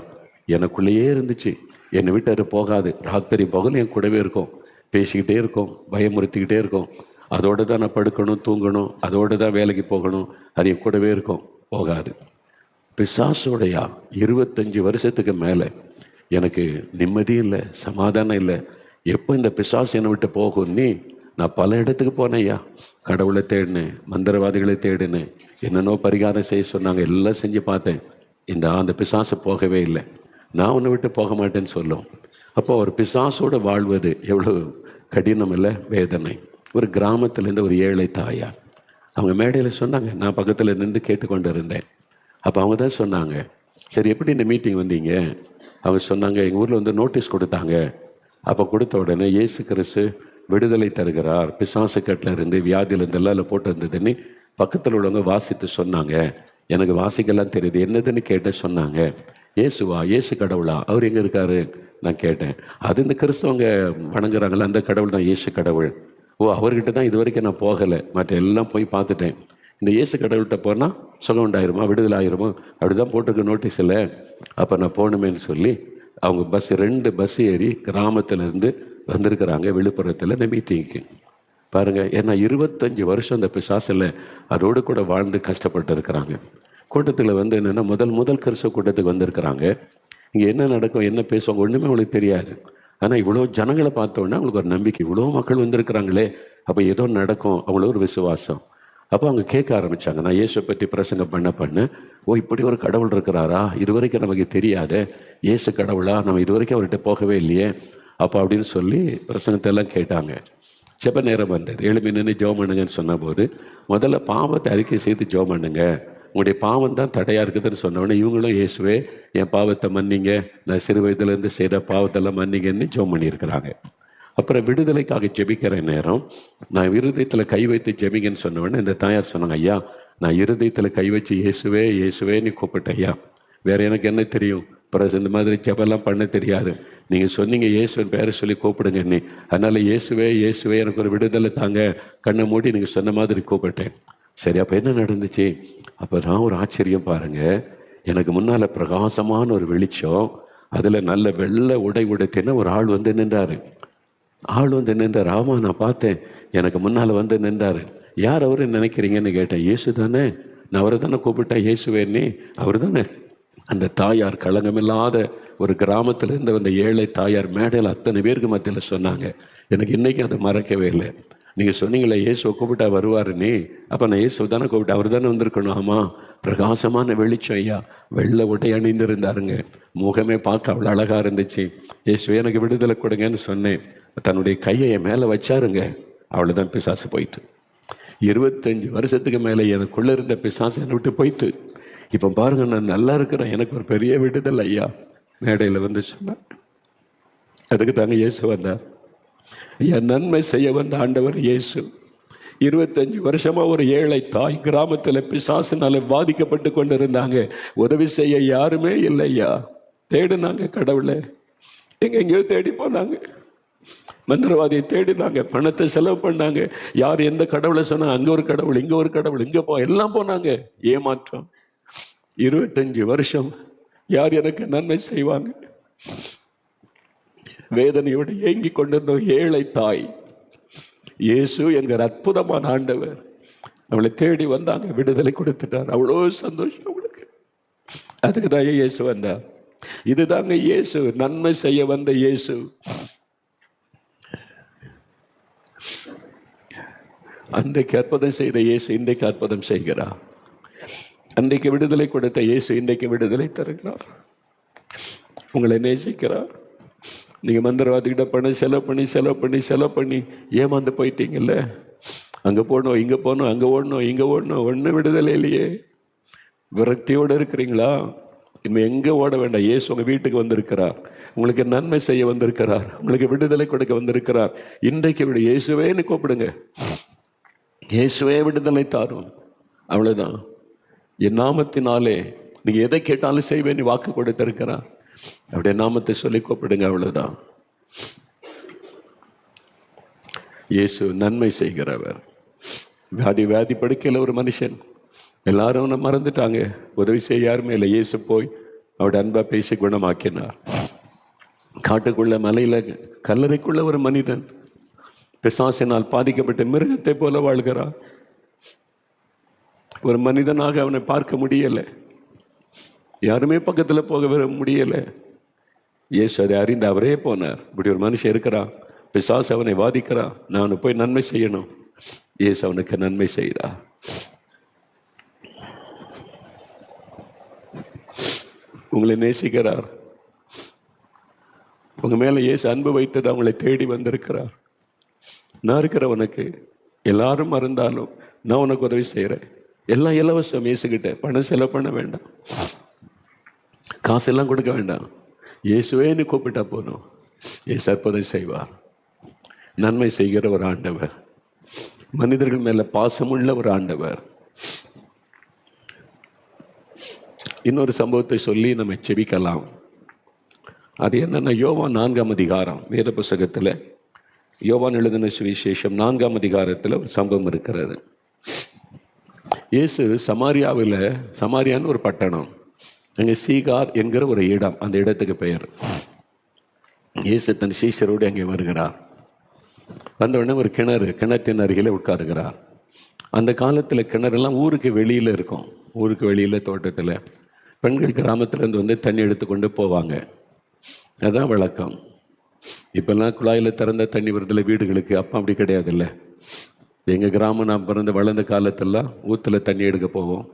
எனக்குள்ளேயே இருந்துச்சு, என்னை விட்டு அது போகாது. ராத்திரி பகல் என் கூடவே இருக்கும், பேசிக்கிட்டே இருக்கும், பயமுறுத்திக்கிட்டே இருக்கும். அதோடு தான் நான் படுக்கணும், தூங்கணும், அதோடு தான் வேலைக்கு போகணும், அது என் கூடவே இருக்கும், போகாது. பிசாசோடையா 25 வருஷத்துக்கு மேலே எனக்கு நிம்மதியும் இல்லை, சமாதானம் இல்லை. எப்போ இந்த பிசாசு என்னை விட்டு போகும்னு நான் பல இடத்துக்கு போனேன் ஐயா. கடவுளை தேடினேன், மந்திரவாதிகளை தேடினேன், என்னென்னோ பரிகாரம் செய்ய சொன்னாங்க, எல்லாம் செஞ்சு பார்த்தேன். அந்த பிசாசு போகவே இல்லை. நான் உன்னை விட்டு போக மாட்டேன்னு சொல்லும். அப்போ ஒரு பிசாசோடு வாழ்வது எவ்வளோ கடினம் இல்லை, வேதனை. ஒரு கிராமத்துலேருந்து ஒரு ஏழை தாயார் அவங்க மேடையில் சொன்னாங்க. நான் பக்கத்தில் நின்று கேட்டுக்கொண்டு இருந்தேன். அப்போ அவங்க தான் சொன்னாங்க, சரி எப்படி இந்த மீட்டிங் வந்தீங்க? அவங்க சொன்னாங்க, எங்கள் ஊரில் வந்து நோட்டீஸ் கொடுத்தாங்க. அப்போ கொடுத்த உடனே இயேசு கிறிஸ்து விடுதலை தருகிறார், பிசாசு கட்டில் இருந்து வியாதியிலேருந்து எல்லாம் போட்டு இருந்ததுன்னு பக்கத்தில் உள்ளவங்க வாசித்து சொன்னாங்க. எனக்கு வாசிக்கெல்லாம் தெரியுது, என்னதுன்னு கேட்டு சொன்னாங்க. இயேசுவா, இயேசு கடவுளா, அவர் எங்கே இருக்காரு நான் கேட்டேன். அது இந்த கிறிஸ்தவங்க வணங்குறாங்களே அந்த கடவுள் தான் இயேசு கடவுள். ஓ, அவர்கிட்ட தான் இது வரைக்கும் நான் போகலை, மற்ற எல்லாம் போய் பார்த்துட்டேன். இந்த இயேசு கடவுள்கிட்ட போனால் சுகம் உண்டாயிருமா, விடுதலை ஆயிருமா, அப்படி தான் போட்டிருக்க நோட்டீஸில். அப்போ நான் போகணுமேன்னு சொல்லி அவங்க 2 பஸ் ஏறி கிராமத்திலேருந்து வந்திருக்கிறாங்க விழுப்புரத்தில் இந்த மீட்டிங்க்கு. பாருங்கள், ஏன்னா 25 வருஷம் அந்த பிசாசில் அதோடு கூட வாழ்ந்து கஷ்டப்பட்டு இருக்கிறாங்க. கூட்டத்தில் வந்து என்னென்னா முதல் கிறிஸ்தவ கூட்டத்துக்கு வந்திருக்கிறாங்க. இங்கே என்ன நடக்கும், என்ன பேசுவாங்க ஒன்றுமே அவங்களுக்கு தெரியாது. ஆனால் இவ்வளோ ஜனங்களை பார்த்தோன்னா அவங்களுக்கு ஒரு நம்பிக்கை, இவ்வளோ மக்கள் வந்திருக்கிறாங்களே, அப்போ ஏதோ நடக்கும், அவ்வளோ ஒரு விசுவாசம். அப்போ அவங்க கேட்க ஆரம்பித்தாங்க. நான் இயேசுவை பற்றி பிரசங்கம் பண்ண ஓ, இப்படி ஒரு கடவுள் இருக்கிறாரா, இது வரைக்கும் நமக்கு தெரியாதே, இயேசு கடவுளா, நம்ம இது வரைக்கும் அவர்கிட்ட போகவே இல்லையே அப்போ அப்படின்னு சொல்லி பிரசங்கத்தை எல்லாம் கேட்டாங்க. செப நேரம் வந்தது. 7 நின்று ஜெபம் பண்ணுங்கன்னு சொன்னபோது முதல்ல பாவத்தை அறிக்கை செய்து ஜெபம் பண்ணுங்க, உங்களுடைய பாவம் தான் தடையாக இருக்குதுன்னு சொன்னோடனே இவங்களும் இயேசுவே என் பாவத்தை மன்னிங்க, நான் சிறு வயதுலேருந்து செய்த பாவத்தெல்லாம் மன்னிங்கன்னு ஜெபம் பண்ணியிருக்கிறாங்க. அப்புறம் விடுதலைக்காக ஜெபிக்கிற நேரம் நான் இருதயத்தில் கை வைத்து ஜெபிங்கன்னு சொன்னோடனே இந்த தாயார் சொன்னாங்க, ஐயா நான் இருதயத்தில் கை வச்சு இயேசுவே இயேசுவேன்னு கூப்பிட்டேன் ஐயா, வேறு எனக்கு என்ன தெரியும், அப்புறம் இந்த மாதிரி ஜெபெல்லாம் பண்ண தெரியாது, நீங்கள் சொன்னீங்க இயேசுவின் பேரை சொல்லி கூப்பிடுங்க நீ, அதனால் இயேசுவே இயேசுவே எனக்கு ஒரு விடுதலை தாங்க, கண்ணை மூடி நீங்கள் சொன்ன மாதிரி கூப்பிட்டேன். சரி, அப்போ என்ன நடந்துச்சு? அப்போ தான் ஒரு ஆச்சரியம் பாருங்கள். எனக்கு முன்னால் பிரகாசமான ஒரு வெளிச்சம், அதில் நல்ல வெள்ளை உடை உடைத்தேன்னா ஒரு ஆள் வந்து நின்றார். ஆமா நான் பார்த்தேன், எனக்கு முன்னால் வந்து நின்றார். யார் அவரு நினைக்கிறீங்கன்னு கேட்டேன். இயேசு தானே, நான் அவரை தானே கூப்பிட்டேன், இயேசுவேன்னே அவர் தானே. அந்த தாயார் களங்கமில்லாத ஒரு கிராமத்தில் இருந்த அந்த ஏழை தாயார் மேடையில் அத்தனை பேருக்கு மத்தியில் சொன்னாங்க. எனக்கு இன்றைக்கும் அதை மறக்கவே இல்லை. நீங்கள் சொன்னீங்களே இயேசுவை கூப்பிட்டா வருவாருன்னே, அப்போ நான் இயேசுவை தானே கூப்பிட்டேன், அவர் தானே வந்திருக்கணும். ஆமாம், பிரகாசமான வெளிச்சம் ஐயா, வெள்ளை உடை அணிந்திருந்தாருங்க, முகமே பார்க்க அவ்வளோ அழகாக இருந்துச்சு. இயேசுவே எனக்கு விடுதலை கொடுங்கன்னு சொன்னேன். தன்னுடைய கையை என் மேலே வச்சாருங்க, அவ்வளோதான் பிசாசு போயிட்டு. 25 வருஷத்துக்கு மேலே எனக்குள்ளே இருந்த பிசாசு என்னை விட்டு போயிட்டு. இப்போ பாருங்க, நான் நல்லா இருக்கிறேன், எனக்கு ஒரு பெரிய விடுதலை ஐயா மேடையில் வந்து சொன்னார். அதுக்கு தாங்க இயேசு வந்தார். ஐயா, நன்மை செய்ய வந்த ஆண்டவர் இயேசு. 25 வருஷமா ஒரு ஏழை தாய் கிராமத்தில் பிசாசுனால பாதிக்கப்பட்டு கொண்டு இருந்தாங்க. உதவி செய்ய யாருமே இல்லை ஐயா. தேடினாங்க கடவுளை, எங்கெங்கேயோ தேடி போனாங்க, மந்திரவாதியை தேடினாங்க, பணத்தை செலவு பண்ணாங்க. யார் எந்த கடவுளை சொன்னா அங்கே ஒரு கடவுள், இங்கே ஒரு கடவுள், இங்கே எல்லாம் போனாங்க. ஏமாற்றம். 25 வருஷம் யார் எனக்கு நன்மை செய்வாங்க? வேதனையோடு ஏங்கி கொண்டிருந்த ஏழை தாய் இயேசு என்கிற அற்புதமான ஆண்டவர் அவளை தேடி வந்தாங்க, விடுதலை கொடுத்துட்டார். அவ்வளோ சந்தோஷம் அவங்களுக்கு. அதுக்கு தான் இயேசு வந்தார். இதுதாங்க இயேசு, நன்மை செய்ய வந்த இயேசு. அன்றைக்கு அற்புதம் செய்த இயேசு இன்றைக்கு அற்புதம் செய்கிறார். அன்றைக்கு விடுதலை கொடுத்த இயேசு இன்றைக்கு விடுதலை தருகிறார். உங்களை நேசிக்கிறார். நீங்கள் மந்திரவாதிகிட்ட பணம் செலவு பண்ணி ஏமாந்து போயிட்டீங்கல்ல. அங்கே போகணும், இங்கே போகணும், அங்கே ஓடணும், இங்கே ஓடணும், ஒன்றும் விடுதலை இல்லையே. விரக்தியோடு இருக்கிறீங்களா? இனிமேல் எங்கே ஓட வேண்டாம். இயேசு உங்கள் வீட்டுக்கு வந்திருக்கிறார், உங்களுக்கு நன்மை செய்ய வந்திருக்கிறார், உங்களுக்கு விடுதலை கொடுக்க வந்திருக்கிறார். இன்றைக்கு விட இயேசுவேன்னு கூப்பிடுங்க. இயேசுவே விடுதலை தாரும். அவ்வளோதான். என் நாமத்தினாலே நீங்கள் எதை கேட்டாலும் செய்வேன் வாக்கு கொடுத்திருக்கிறார். அப்படியே நாமத்தை சொல்லி கூப்பிடுங்க. அவ்வளோதான். இயேசு நன்மை செய்கிறவர். வியாதி படுக்கையில் ஒரு மனுஷன், எல்லாரும் அவனை மறந்துட்டாங்க, உதவி செய்ய யாருமே இல்லை. இயேசு போய் அவருடைய அன்பா பேசி குணமாக்கினார். காட்டுக்குள்ள மலையில கல்லறைக்குள்ள ஒரு மனிதன் பிசாசினால் பாதிக்கப்பட்ட மிருகத்தை போல வாழ்கிறான். ஒரு மனிதனாக அவனை பார்க்க முடியலை, யாருமே பக்கத்தில் போக வர முடியலை. இயேசு அதை அறிந்து அவரே போனார். இப்படி ஒரு மனுஷன் இருக்கிறான், பிசாசு அவனை வாதிக்கிறான், நான் அவனை போய் நன்மை செய்யணும். இயேசு அவனுக்கு நன்மை செய்கிறார். உங்களை நேசிக்கிறார். உங்க மேல இயேசு அன்பு வைத்தது அவங்களை தேடி வந்திருக்கிறார். நான் இருக்கிற உனக்கு, எல்லாரும் மறந்தாலும் நான் உனக்கு உதவி செய்கிறேன். எல்லாம் இலவசம். இயேசுகிட்ட பணம் செலவு பண்ண வேண்டாம், காசெல்லாம் கொடுக்க வேண்டாம். இயேசுவேன்னு கூப்பிட்டா போதும், இயேசு அற்புதம் செய்வார். நன்மை செய்கிற ஒரு ஆண்டவர், மனிதர்கள் மேல பாசமுள்ள ஒரு ஆண்டவர். இன்னொரு சம்பவத்தை சொல்லி நம்ம செபிக்கலாம். அது என்னன்னா, யோவான் 4ஆம் அதிகாரம் வேத புஸ்தகத்தில், யோவான் எழுதின சுவிசேஷம் 4ஆம் அதிகாரத்தில் ஒரு சம்பவம் இருக்கிறது. இயேசு சமாரியாவில், சமாரியான்னு ஒரு பட்டணம், அங்கே சீகார் என்கிற ஒரு இடம், அந்த இடத்துக்கு பெயர். இயேசு தன் சீஷரோடு அங்கே வருகிறார். வந்தவுடனே ஒரு கிணற்றின் அருகில் உட்காருகிறார். அந்த காலத்தில் கிணறுலாம் ஊருக்கு வெளியில் இருக்கும். ஊருக்கு வெளியில் தோட்டத்தில் பெண்கள் கிராமத்திலேருந்து வந்து தண்ணி எடுத்துக்கொண்டு போவாங்க. அதுதான் வழக்கம். இப்போல்லாம் குழாயில் திறந்த தண்ணி வருதில்ல வீடுகளுக்கு. அப்போ அப்படி கிடையாது இல்லை. எங்கள் கிராமம் நான் பிறந்த வளர்ந்த காலத்திலாம் ஊற்றுல தண்ணி எடுக்க போவோம்.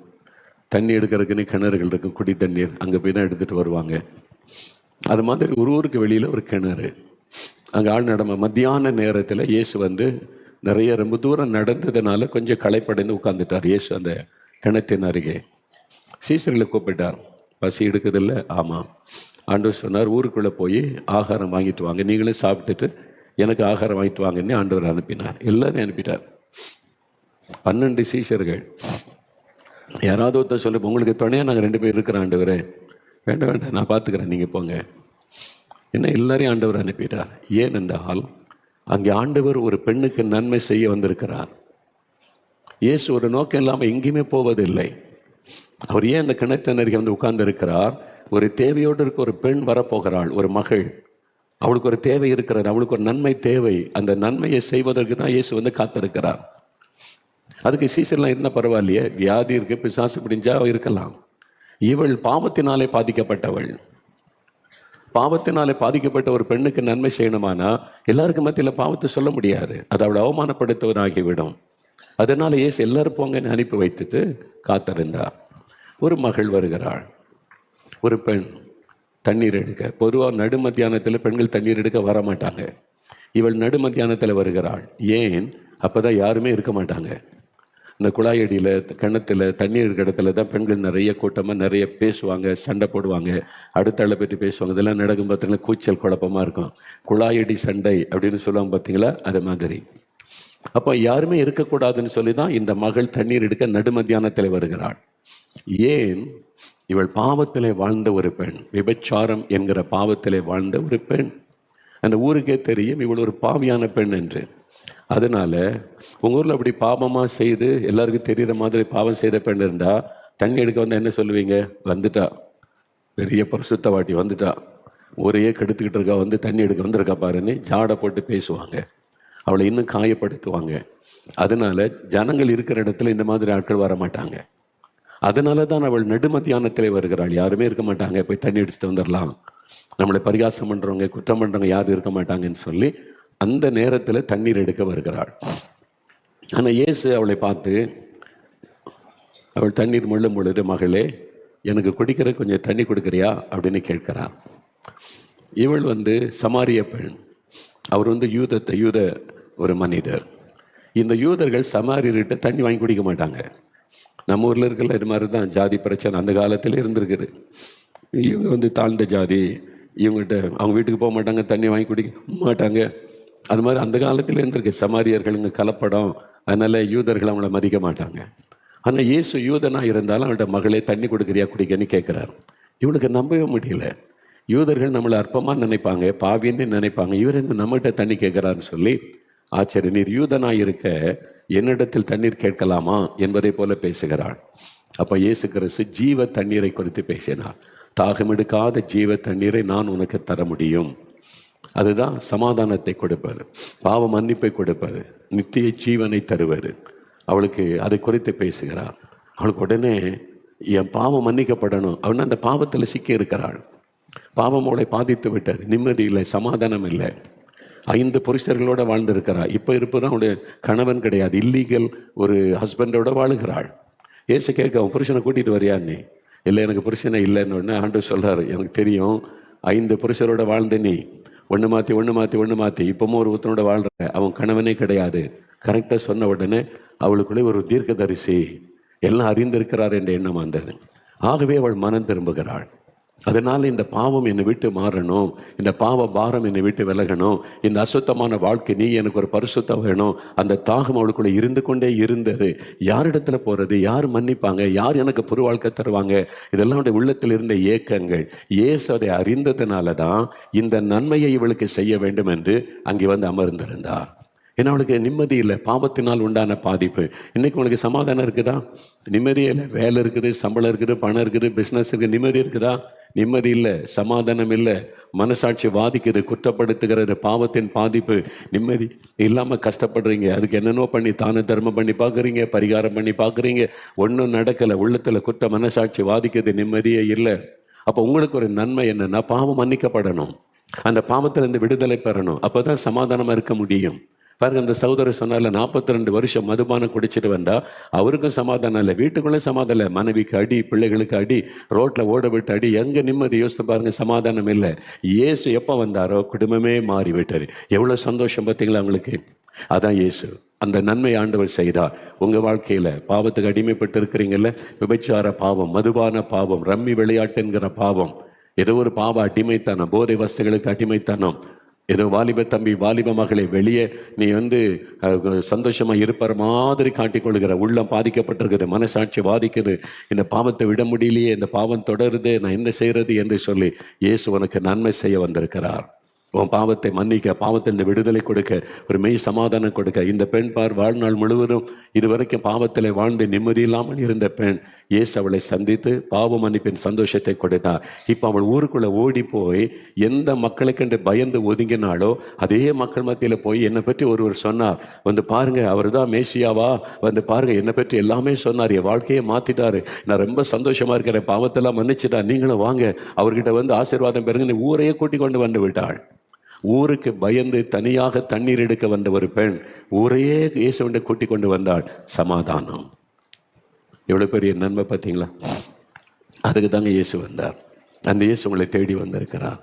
தண்ணி எடுக்கிறதுக்குன்னு கிணறுகள் இருக்கும், குடி தண்ணீர். அங்கே போய் தான் எடுத்துகிட்டு வருவாங்க. அது மாதிரி ஒரு ஊருக்கு வெளியில் ஒரு கிணறு. அங்கே ஆள் நடமா. மத்தியான நேரத்தில் இயேசு வந்து நிறைய ரொம்ப தூரம் நடந்ததுனால கொஞ்சம் களைப்படைந்து உட்காந்துட்டார். இயேசு அந்த கிணற்றின் அருகே. சீசர்களை கூப்பிட்டார். பசி எடுக்குதில்ல? ஆமாம். ஆண்டவர் சொன்னார், ஊருக்குள்ளே போய் ஆகாரம் வாங்கிட்டு வாங்க, நீங்களும் சாப்பிட்டுட்டு எனக்கு ஆகாரம் வாங்கிட்டு வாங்கன்னு ஆண்டவர் அனுப்பினார். எல்லாரும் அனுப்பிட்டார். 12 சீஷர்கள். யாராவது ஒருத்தர் சொல்லி, உங்களுக்கு துணையாக நாங்கள் 2 பேர் இருக்கிற ஆண்டவரே. வேண்டாம், நான் பார்த்துக்கிறேன், நீங்கள் போங்க. என்ன, எல்லாரையும் ஆண்டவர் அனுப்பிட்டார். ஏன் என்றால் அங்கே ஆண்டவர் ஒரு பெண்ணுக்கு நன்மை செய்ய வந்திருக்கிறார். இயேசு ஒரு நோக்கம் இல்லாமல் எங்கேயுமே போவதில்லை. அவர் ஏன் அந்த கிணற்றினருக்கு வந்து உட்கார்ந்து இருக்கிறார்? ஒரு தேவையோடு இருக்க ஒரு பெண் வரப்போகிறாள், ஒரு மகள். அவளுக்கு ஒரு தேவை இருக்கிறது, அவளுக்கு ஒரு நன்மை தேவை. அந்த நன்மையை செய்வதற்கு தான் இயேசு வந்து காத்திருக்கிறார். அதுக்கு சீசர்லாம் இருந்தால் பரவாயில்லையே, வியாதி இருக்கு, பிசாசு பிடிஞ்சா இருக்கலாம். இவள் பாவத்தினாலே பாதிக்கப்பட்டவள். பாவத்தினாலே பாதிக்கப்பட்ட ஒரு பெண்ணுக்கு நன்மை செய்யணுமானா எல்லாருக்கும் மத்தியில் பாவத்தை சொல்ல முடியாது, அது அவளை அவமானப்படுத்துவதாகிவிடும். அதனால இயேசு எல்லாரும் போங்கன்னு அனுப்பி வைத்துட்டு காத்திருந்தார். ஒரு மகள் வருகிறாள், ஒரு பெண் தண்ணீர் எடுக்க. பொதுவாக நடு மத்தியானத்தில் பெண்கள் தண்ணீர் எடுக்க வர மாட்டாங்க. இவள் நடு மத்தியானத்தில் வருகிறாள். ஏன்? அப்போதான் யாருமே இருக்க மாட்டாங்க. இந்த குழாயடியில் கிணத்துல தண்ணீர் இருக்கிற இடத்துல தான் பெண்கள் நிறைய கூட்டமாக நிறைய பேசுவாங்க, சண்டை போடுவாங்க, அடுத்த ஆளை பற்றி பேசுவாங்க. இதெல்லாம் நடக்கும் பார்த்தீங்கன்னா கூச்சல் குழப்பமாக இருக்கும். குழாயடி சண்டை அப்படின்னு சொல்லுவாங்க பார்த்தீங்களா, அது மாதிரி. அப்போ யாருமே இருக்கக்கூடாதுன்னு சொல்லி தான் இந்த மகள் தண்ணீர் எடுக்க நடுமத்தியானத்தில் வருகிறாள். ஏன்? இவள் பாவத்திலே வாழ்ந்த ஒரு பெண், விபச்சாரம் என்கிற பாவத்திலே வாழ்ந்த ஒரு பெண். அந்த ஊருக்கே தெரியும் இவள் ஒரு பாவியான பெண் என்று. அதனால உங்கள் ஊரில் அப்படி பாவமாக செய்து எல்லாருக்கும் தெரிகிற மாதிரி பாவம் செய்த பெண் இருந்தால் தண்ணி எடுக்க வந்தால் என்ன சொல்லுவீங்க? வந்துட்டா, பெரிய பரிசுத்தவாட்டி வந்துட்டா, ஊரையே கெடுத்துக்கிட்டு இருக்கா, வந்து தண்ணி எடுக்க வந்திருக்கா பாருன்னு ஜாடை போட்டு பேசுவாங்க, அவளை இன்னும் காயப்படுத்துவாங்க. அதனால ஜனங்கள் இருக்கிற இடத்துல இந்த மாதிரி ஆட்கள் வர மாட்டாங்க. அதனால தான் அவள் நடுமத்தியானத்திலே வருகிறாள். யாருமே இருக்க மாட்டாங்க, போய் தண்ணி எடுத்துட்டு வந்துடலாம், நம்மளை பரிகாசம் பண்ணுறவங்க குற்றம் பண்ணுறவங்க யாரும் இருக்க மாட்டாங்கன்னு சொல்லி அந்த நேரத்தில் தண்ணீர் எடுக்க வருகிறாள். ஆனால் இயேசு அவளை பார்த்து, அவள் தண்ணீர் முள்ளும் பொழுது, மகளே எனக்கு குடிக்கிற கொஞ்சம் தண்ணி கொடுக்குறியா அப்படின்னு கேட்கிறார். இவள் வந்து சமாரிய பெண், அவர் வந்து யூத ஒரு மனிதர். இந்த யூதர்கள் சமாரியர்கிட்ட தண்ணி வாங்கி குடிக்க மாட்டாங்க. நம்ம ஊரில் இருக்கிற இது மாதிரி தான் ஜாதி பிரச்சனை அந்த காலத்தில் இருந்திருக்குது. இவங்க வந்து தாழ்ந்த ஜாதி, இவங்ககிட்ட அவங்க வீட்டுக்கு போக மாட்டாங்க, தண்ணி வாங்கி குடிக்க மாட்டாங்க. அது மாதிரி அந்த காலத்தில் இருந்திருக்கு. சமாரியர்களுங்க கலப்படம், அதனால யூதர்கள் அவங்கள மதிக்க மாட்டாங்க. ஆனால் இயேசு யூதனாக இருந்தாலும் அவன்கிட்ட மகளே தண்ணி கொடுக்குறியா குடிக்கன்னு கேட்குறாரு. இவனுக்கு நம்பவே முடியல. யூதர்கள் நம்மளை அற்பமாக நினைப்பாங்க, பாவின்னு நினைப்பாங்க, இவர் என்ன நம்மகிட்ட தண்ணி கேட்குறாருன்னு சொல்லி ஆச்சரிய, நீர் யூதனாக இருக்க என்னிடத்தில் தண்ணீர் கேட்கலாமா என்பதை போல பேசுகிறாள். அப்போ இயேசு கிறிஸ்து ஜீவ தண்ணீரை குறித்து பேசினார். தாகமெடுக்காத ஜீவ தண்ணீரை நான் உனக்கு தர முடியும். அதுதான் சமாதானத்தை கொடுப்பது, பாவ மன்னிப்பை கொடுப்பது, நித்திய ஜீவனை தருவது. அவளுக்கு அதை குறித்து பேசுகிறார். அவளுக்கு உடனே என் பாவம் மன்னிக்கப்படணும். அவன் அந்த பாவத்தில் சிக்கி இருக்கிறாள். பாவம் அவளை பாதித்து விட்டது. நிம்மதி இல்லை, சமாதானம் இல்லை. 5 புருஷர்களோட வாழ்ந்திருக்கிறாள். இப்போ இருப்பதும் அவனுடைய கணவன் கிடையாது, இல்லீகல் ஒரு ஹஸ்பண்டோட வாழுகிறாள். ஏசு கேட்க, அவன் புருஷனை கூட்டிகிட்டு வரியான்னு. இல்லை, எனக்கு புருஷனை இல்லைன்னு உடனே ஆண்டவர் சொல்கிறார், எனக்கு தெரியும் 5 புருஷரோட வாழ்ந்த நீ ஒன்று மாற்றி இப்பவும் ஒரு ஒருத்தனோட வாழ்கிற, அவன் கணவனே கிடையாது. கரெக்டாக சொன்ன உடனே அவளுக்குள்ளே ஒரு தீர்க்கதரிசி எல்லாம் அறிந்திருக்கிறார் என்ற எண்ணம் வந்தது. ஆகவே அவள் மனம் திரும்புகிறாள். அதனால் இந்த பாவம் என்னை விட்டு மாறணும், இந்த பாவ பாரம் என்னை விட்டு விலகணும், இந்த அசுத்தமான வாழ்க்கை நீ எனக்கு ஒரு பரிசுத்தம் வேணும். அந்த தாகம் அவளுக்குள்ள இருந்து கொண்டே இருந்தது. யாரிடத்துல போறது, யார் மன்னிப்பாங்க, யார் எனக்கு புது வாழ்க்கை தருவாங்க, இதெல்லாம் அவருடைய உள்ளத்தில் இருந்த ஏக்கங்கள். இயேசு அதை அறிந்ததுனால தான் இந்த நன்மையை இவளுக்கு செய்ய வேண்டும் என்று அங்கே வந்து அமர்ந்திருந்தார். ஏன்னா அவளுக்கு நிம்மதி இல்லை, பாவத்தினால் உண்டான பாதிப்பு. இன்னைக்கு உனக்கு சமாதானம் இருக்குதா? நிம்மதியே இல்லை. வேலை இருக்குது, சம்பளம் இருக்குது, பணம் இருக்குது, பிஸ்னஸ் இருக்குது, நிம்மதி இருக்குதா? நிம்மதி இல்லை, சமாதானம் இல்லை, மனசாட்சி வாதிக்குது, குற்றப்படுத்துகிறது, பாவத்தின் பாதிப்பு. நிம்மதி இல்லாமல் கஷ்டப்படுறீங்க. அதுக்கு என்னென்னோ பண்ணி தான தர்மம் பண்ணி பார்க்குறீங்க, பரிகாரம் பண்ணி பார்க்குறீங்க, ஒன்றும் நடக்கலை. உள்ளத்தில் குற்ற மனசாட்சி வாதிக்குது, நிம்மதியே இல்லை. அப்போ உங்களுக்கு ஒரு நன்மை என்னன்னா, பாவம் மன்னிக்கப்படணும், அந்த பாவத்திலிருந்து விடுதலை பெறணும். அப்போ தான் சமாதானமாக இருக்க முடியும். பாருங்க, அந்த சகோதரர் சொன்னார்ல, 42 வருஷம் மதுபானம் குடிச்சிட்டு வந்தா அவருக்கும் சமாதானம் இல்லை, வீட்டுக்குள்ளே சமாதானம் இல்லை, மனைவிக்கு அடி, பிள்ளைகளுக்கு அடி, ரோட்ல ஓட விட்டு அடி, எங்க நிம்மதி? யோசித்து பாருங்க, சமாதானம் இல்லை. இயேசு எப்போ வந்தாரோ குடும்பமே மாறி விட்டாரு. எவ்வளவு சந்தோஷம் பார்த்தீங்களா அவங்களுக்கு? அதான் இயேசு அந்த நன்மை ஆண்டவர் செய்தார். உங்க வாழ்க்கையில பாவத்துக்கு அடிமைப்பட்டு இருக்கிறீங்கல்ல, விபச்சார பாவம், மதுபான பாவம், ரம்மி விளையாட்டுங்கிற பாவம், ஏதோ ஒரு பாவ அடிமைத்தனம், போதை வஸ்துகளுக்கு அடிமைத்தனம், ஏதோ வாலிப தம்பி, வாலிப மகளை வெளியே நீ வந்து சந்தோஷமா இருப்பற மாதிரி காட்டிக்கொள்கிற, உள்ளம் பாதிக்கப்பட்டிருக்குது, மனசாட்சி பாதிக்குது, இந்த பாவத்தை விட முடியலையே, இந்த பாவம் தொடருது, நான் என்ன செய்யறது என்று சொல்லி இயேசு உனக்கு நன்மை செய்ய வந்திருக்கிறார். உன் பாவத்தை மன்னிக்க, பாவத்திலிருந்து விடுதலை கொடுக்க, ஒரு மெய் சமாதானம் கொடுக்க. இந்த பெண் பார், வாழ்நாள் முழுவதும் இதுவரைக்கும் பாவத்தில் வாழ்ந்து நிம்மதி இல்லாமல் இருந்த பெண், இயேசு அவளை சந்தித்து பாவ மன்னிப்பின் சந்தோஷத்தை கொடுத்தார். இப்போ அவள் ஊருக்குள்ளே ஓடி போய் எந்த மக்களை கண்டு பயந்து ஒதுங்கினாலோ அதே மக்கள் மத்தியில் போய் என்னை பற்றி ஒருவர் சொன்னார், வந்து பாருங்க அவர் தான் மேசியாவா, வந்து பாருங்க என்னை பற்றி எல்லாமே சொன்னார், என் வாழ்க்கையை மாற்றிட்டாரு, நான் ரொம்ப சந்தோஷமா இருக்கிறேன், பாவத்தெல்லாம் மன்னிச்சுட்டா, நீங்களும் வாங்க அவர்கிட்ட வந்து ஆசீர்வாதம் பெறுங்க, ஊரையே கூட்டி கொண்டு வந்து விட்டாள். ஊருக்கு பயந்து தனியாக தண்ணீர் எடுக்க வந்த ஒரு பெண் ஊரையே இயேசுவிட கூட்டி கொண்டு வந்தாள். சமாதானம். எவ்வளவு பெரிய நன்மை பார்த்தீங்களா? அதுக்கு தாங்க இயேசு வந்தார். அந்த இயேசு உங்களை தேடி வந்திருக்கிறார்.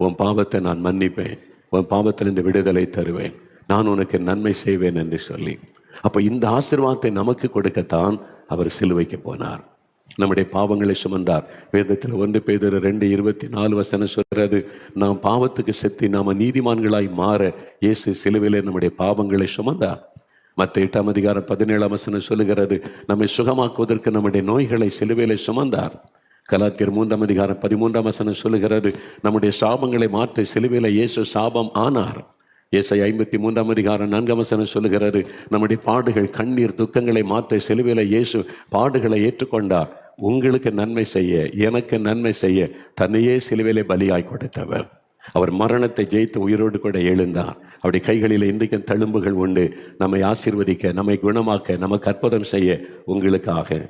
உன் பாவத்தை நான் மன்னிப்பேன், உன் பாவத்திலிருந்து விடுதலை தருவேன், நான் உனக்கு நன்மை செய்வேன் என்று சொல்லி. அப்போ இந்த ஆசீர்வாதத்தை நமக்கு கொடுக்கத்தான் அவர் சிலுவைக்கு போனார். நம்முடைய பாவங்களை சுமந்தார். வேதத்தில் 1 பேதுரு 2:24 சொல்றது, நாம் பாவத்துக்கு செத்து நாம நீதிமான்களாய் மாற இயேசு சிலுவையிலே நம்முடைய பாவங்களை சுமந்தார். மத்த 8:17 சொல்லுகிறது, நம்மை சுகமாக்குவதற்கு நம்முடைய நோய்களை சிலுவையிலே சுமந்தார். கலாத்தியர் 3:13 சொல்லுகிறது, நம்முடைய சாபங்களை மாற்ற சிலுவையில இயேசு சாபம் ஆனார். ஏசாயா 53:4 சொல்லுகிறது, நம்முடைய பாடுகள், கண்ணீர், துக்கங்களை மாற்ற சிலுவையில இயேசு பாடுகளை ஏற்றுக்கொண்டார். உங்களுக்கு நன்மை செய்ய, எனக்கு நன்மை செய்ய தன்னையே சிலுவையிலே பலியாய் கொடுத்தவர். அவர் மரணத்தை ஜெயித்து உயிரோடு கூட எழுந்தார். அவருடைய கைகளில் இன்றைக்கும் தழும்புகள் உண்டு. நம்மை ஆசீர்வதிக்க, நம்மை குணமாக்க, நமக்கு அற்புதம் செய்ய உங்களுக்காக.